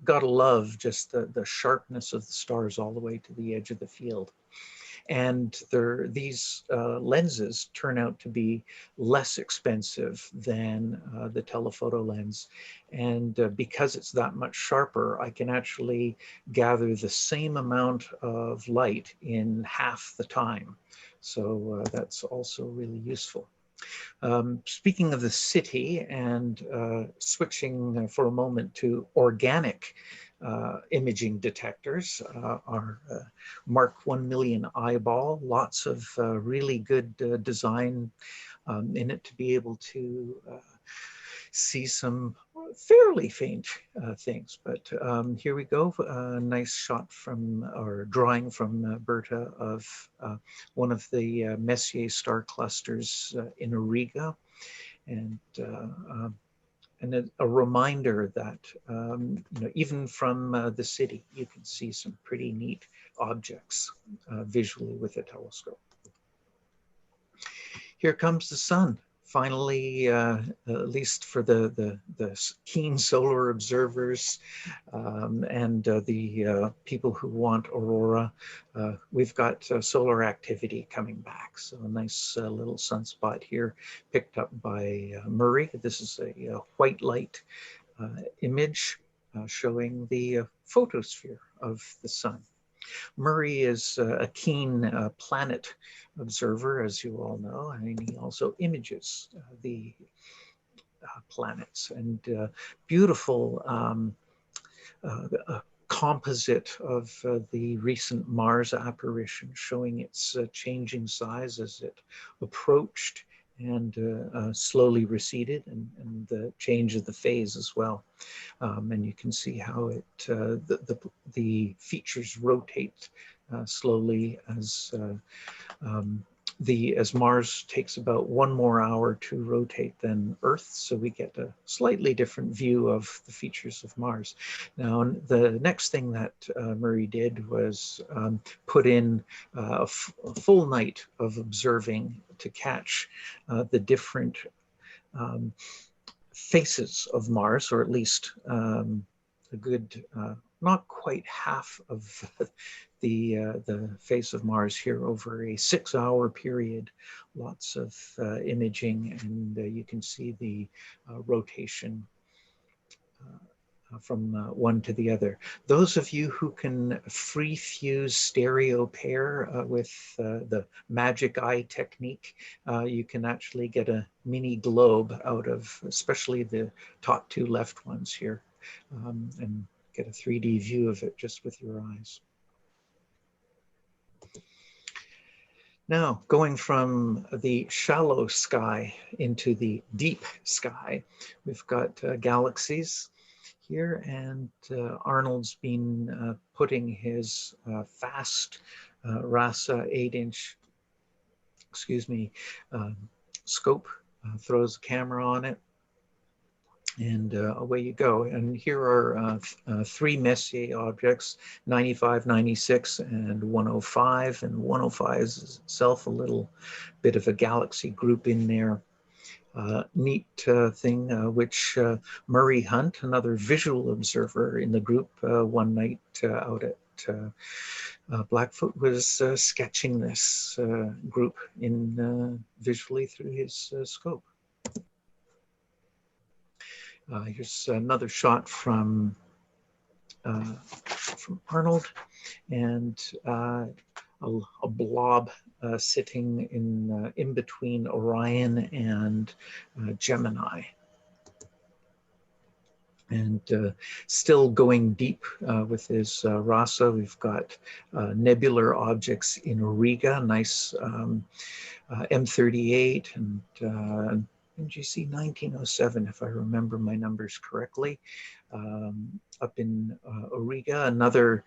gotta love just the sharpness of the stars all the way to the edge of the field. And these lenses turn out to be less expensive than the telephoto lens. And because it's that much sharper, I can actually gather the same amount of light in half the time. So that's also really useful. Speaking of the city and switching for a moment to organic imaging detectors, our Mark 1 million eyeball, lots of really good design in it to be able to see some fairly faint things. But here we go, a nice shot from, or drawing from Berta of one of the Messier star clusters in Auriga. And a reminder that you know, even from the city, you can see some pretty neat objects visually with a telescope. Here comes the sun. Finally, at least for the keen solar observers and the people who want aurora, we've got solar activity coming back. So a nice little sunspot here picked up by Murray. This is a white light image showing the photosphere of the sun. Murray is a keen planet observer, as you all know, and he also images the planets. And beautiful composite of the recent Mars apparition, showing its changing size as it approached and slowly receded, and the change of the phase as well. And you can see how it the features rotate slowly as Mars takes about 1 more hour to rotate than Earth, so we get a slightly different view of the features of Mars. Now, the next thing that Murray did was put in a full night of observing to catch the different faces of Mars, or at least a good, not quite half of the face of Mars here over a 6-hour period. Lots of imaging, and you can see the rotation from one to the other. Those of you who can free fuse stereo pair with the magic eye technique, you can actually get a mini globe out of especially the top 2 left ones here, and get a 3D view of it just with your eyes. Now, going from the shallow sky into the deep sky, we've got galaxies here, and Arnold's been putting his fast RASC 8-inch, scope, throws the camera on it, and away you go. And here are 3 Messier objects, 95, 96, and 105. And 105 is itself a little bit of a galaxy group in there. neat thing, which Murray Hunt, another visual observer in the group, one night out at Blackfoot, was sketching this group in visually through his scope. Here's another shot from Arnold, and a blob sitting in between Orion and Gemini. And still going deep with his RASA. We've got nebular objects in Auriga, nice M38 and NGC 1907, if I remember my numbers correctly. Up in Auriga, another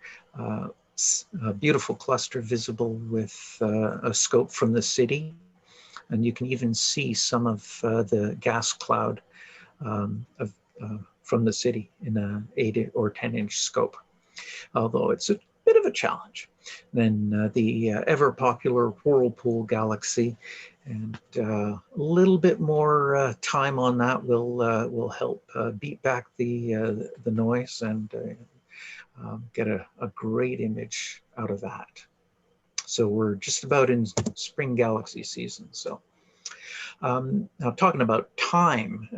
beautiful cluster visible with a scope from the city. And you can even see some of the gas cloud from the city in a 8 or 10-inch scope, although it's a bit of a challenge. Then the ever popular Whirlpool Galaxy, and a little bit more time on that will help beat back the noise and get a great image out of that. So we're just about in spring galaxy season. So now talking about time,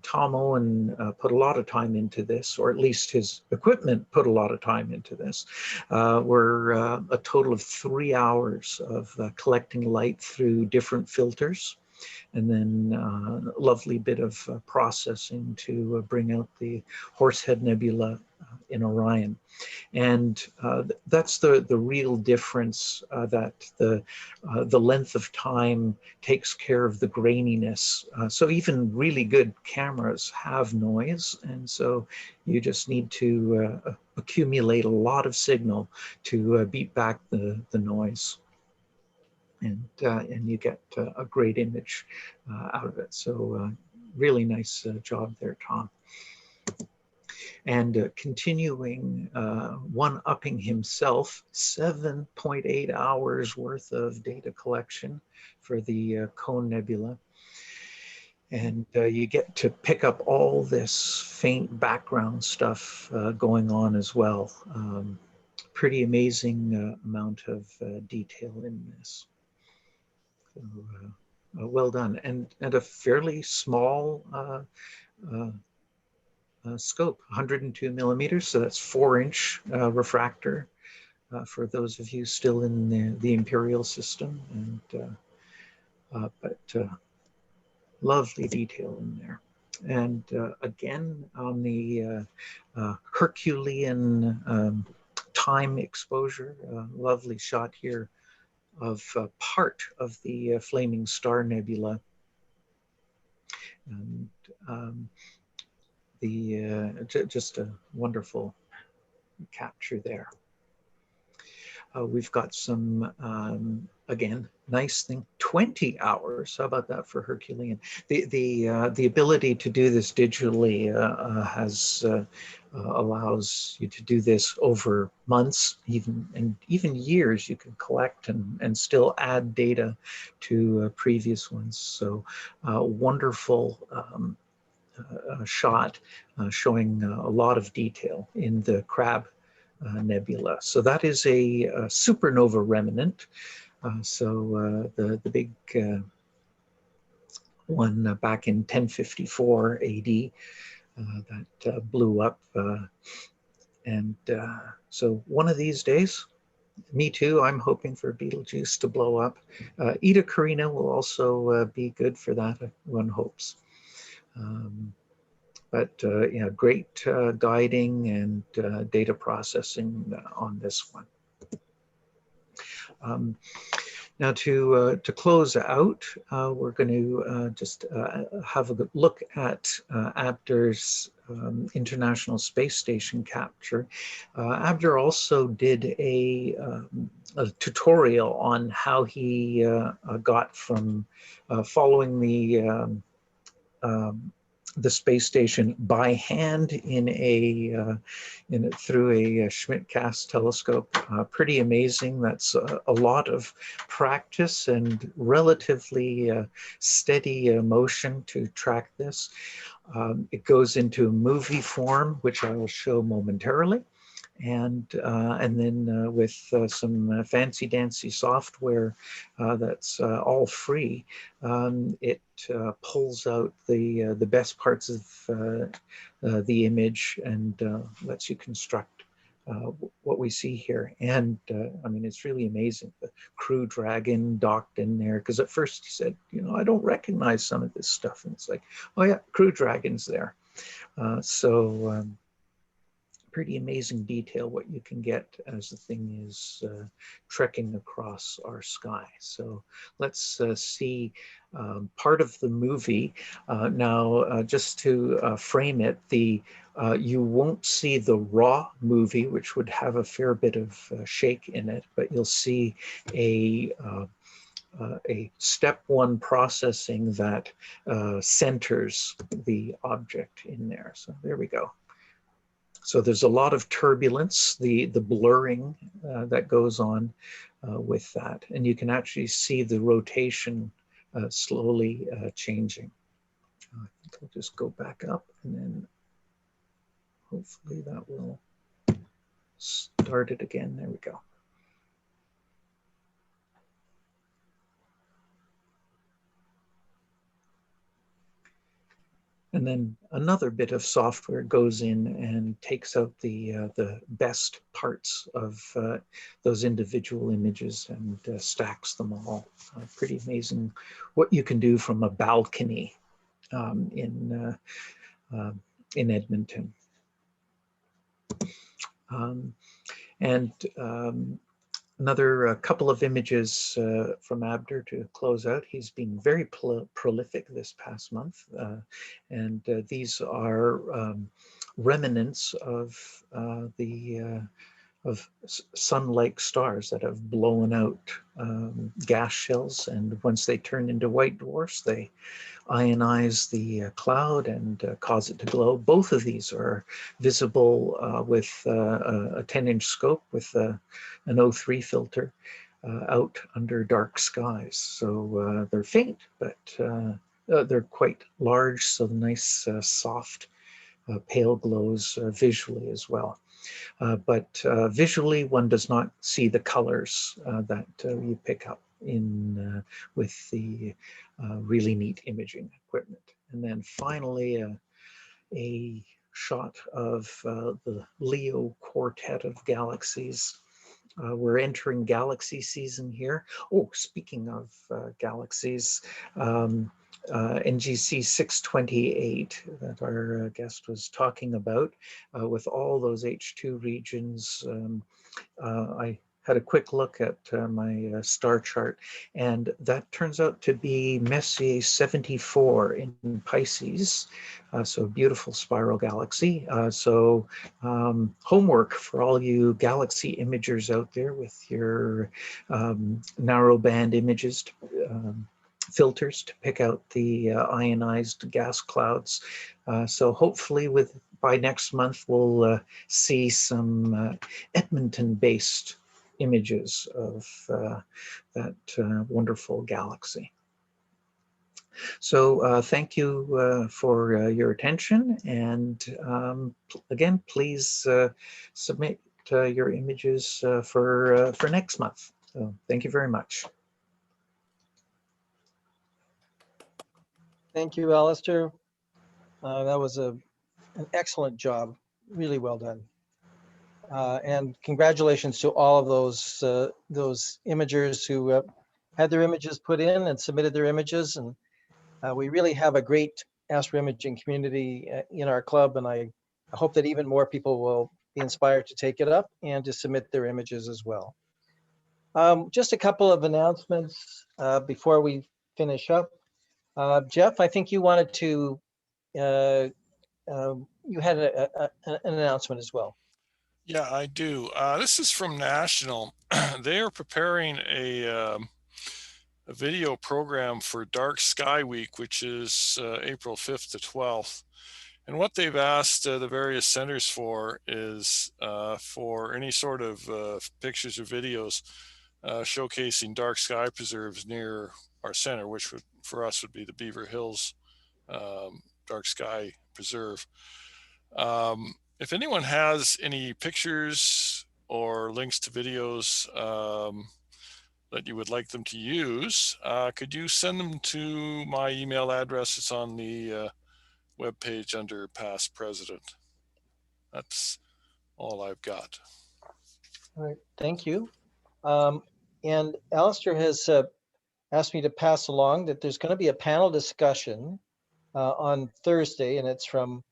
Tom Owen put a lot of time into this, or at least his equipment put a lot of time into this. We're a total of 3 hours of collecting light through different filters, and then a lovely bit of processing to bring out the Horsehead Nebula in Orion. And that's the real difference, that the length of time takes care of the graininess. So even really good cameras have noise, and so you just need to accumulate a lot of signal to beat back the noise. And you get a great image out of it. So really nice job there, Tom. And continuing, one-upping himself, 7.8 hours worth of data collection for the Cone Nebula. And you get to pick up all this faint background stuff going on as well. Pretty amazing amount of detail in this. So, well done, and a fairly small scope, 102 millimeters, so that's 4-inch refractor for those of you still in the imperial system, and but lovely detail in there. And again, on the Herculean time exposure, lovely shot here of part of the Flaming Star Nebula. And just a wonderful capture there. We've got some, again, nice thing, 20 hours. How about that for Herculean? The ability to do this digitally allows you to do this over months, even years. You can collect and still add data to previous ones. So wonderful shot showing a lot of detail in the Crab Nebula. So that is a supernova remnant. So the big one back in 1054 AD that blew up. And so one of these days, me too, I'm hoping for Betelgeuse to blow up. Eta Carina will also be good for that, one hopes. But yeah, great guiding and data processing on this one. Now to close out, we're going to just have a look at Abder's International Space Station capture. Abder also did a tutorial on how he got from following the the space station by hand through a Schmidt-Cassegrain telescope. Pretty amazing. That's a lot of practice and relatively steady motion to track this. It goes into movie form, which I will show momentarily. And then with some fancy dancy software that's all free, it pulls out the best parts of the image and lets you construct what we see here. And I mean, it's really amazing. The Crew Dragon docked in there, because at first he said, you know, I don't recognize some of this stuff. And it's like, oh yeah, Crew Dragon's there. Pretty amazing detail what you can get as the thing is trekking across our sky. So let's see part of the movie. Now, just to frame it, you won't see the raw movie, which would have a fair bit of shake in it, but you'll see a step one processing that centers the object in there. So there we go. So there's a lot of turbulence, the blurring that goes on with that. And you can actually see the rotation slowly changing. I think I'll just go back up and then hopefully that will start it again. There we go. And then another bit of software goes in and takes out the best parts of those individual images and stacks them all. Pretty amazing what you can do from a balcony in Edmonton. Another couple of images from Abder to close out. He's been very prolific this past month. And these are remnants of sun-like stars that have blown out gas shells. And once they turn into white dwarfs, they ionize the cloud and cause it to glow. Both of these are visible with a 10-inch scope with an O3 filter out under dark skies. So they're faint, but they're quite large, so nice soft pale glows visually as well. But visually, one does not see the colors that you pick up in with the really neat imaging equipment. And then finally, a shot of the Leo quartet of galaxies. We're entering galaxy season here. Oh, speaking of galaxies, NGC 628 that our guest was talking about, with all those H2 regions. I had a quick look at my star chart, and that turns out to be Messier 74 in Pisces. So beautiful spiral galaxy. Homework for all you galaxy imagers out there with your narrowband images, filters to pick out the ionized gas clouds. So hopefully by next month, we'll see some Edmonton-based images of that wonderful galaxy. So thank you for your attention. And again, please submit your images for next month. So thank you very much. Thank you, Alistair. That was an excellent job. Really well done. And congratulations to all of those imagers who had their images put in and submitted their images. And we really have a great astroimaging community in our club. And I hope that even more people will be inspired to take it up and to submit their images as well. Just a couple of announcements before we finish up. Jeff, I think you wanted to, you had an announcement as well. Yeah, I do. This is from National. They are preparing a video program for Dark Sky Week, which is April 5th to 12th. And what they've asked the various centers for is for any sort of pictures or videos showcasing dark sky preserves near our center, which would, for us, would be the Beaver Hills Dark Sky Preserve. If anyone has any pictures or links to videos that you would like them to use, could you send them to my email address? It's on the webpage under Past President. That's all I've got. All right, thank you. And Alistair has asked me to pass along that there's going to be a panel discussion on Thursday, and it's from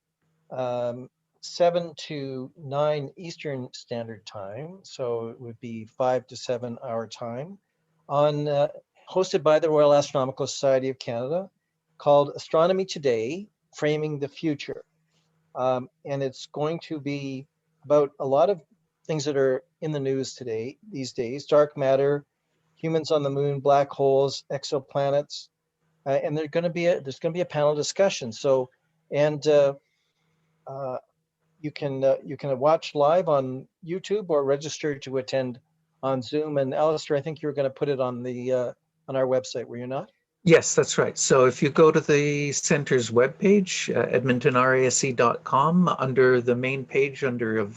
7 to 9 Eastern Standard Time. So it would be 5 to 7 our time, on hosted by the Royal Astronomical Society of Canada, called Astronomy Today, Framing the Future. And it's going to be about a lot of things that are in the news today, these days: dark matter, humans on the moon, black holes, exoplanets, and there's going to be a panel discussion. So, and you can watch live on YouTube or register to attend on Zoom. And Alistair, I think you were going to put it on the on our website, were you not? Yes, that's right. So if you go to the center's webpage, edmontonrasc.com, under the main page under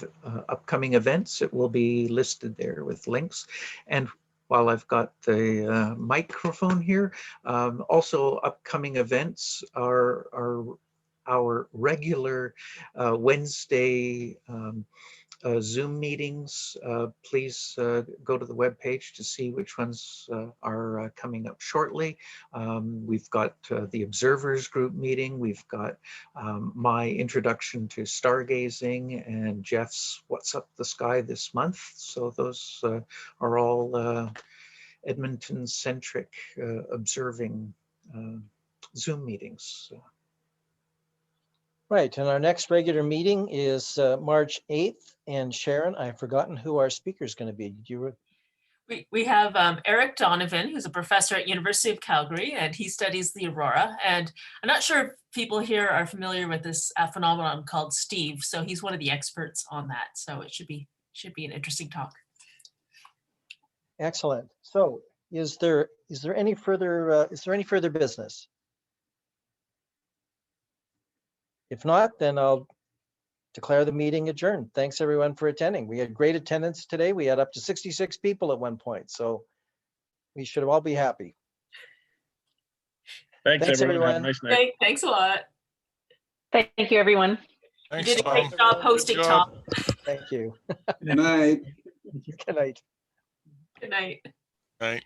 upcoming events, it will be listed there with links. And while I've got the microphone here, also upcoming events are our regular Wednesday Zoom meetings. Please go to the webpage to see which ones are coming up shortly. We've got the Observers Group meeting. We've got my introduction to stargazing and Jeff's What's Up the Sky this month. So those are all Edmonton-centric observing Zoom meetings. Right, and our next regular meeting is March 8th. And Sharon, I've forgotten who our speaker is going to be. Did you? We have Eric Donovan, who's a professor at University of Calgary, and he studies the aurora. And I'm not sure if people here are familiar with this phenomenon called Steve. So he's one of the experts on that. So it should be an interesting talk. Excellent. So is there any further business? If not, then I'll declare the meeting adjourned. Thanks everyone for attending. We had great attendance today. We had up to 66 people at one point, so we should all be happy. Thanks everyone. Have a nice night. Thanks a lot. Thank you, everyone. You did a great job hosting, Tom. Thank you. Good night. Good night. Good night. Night.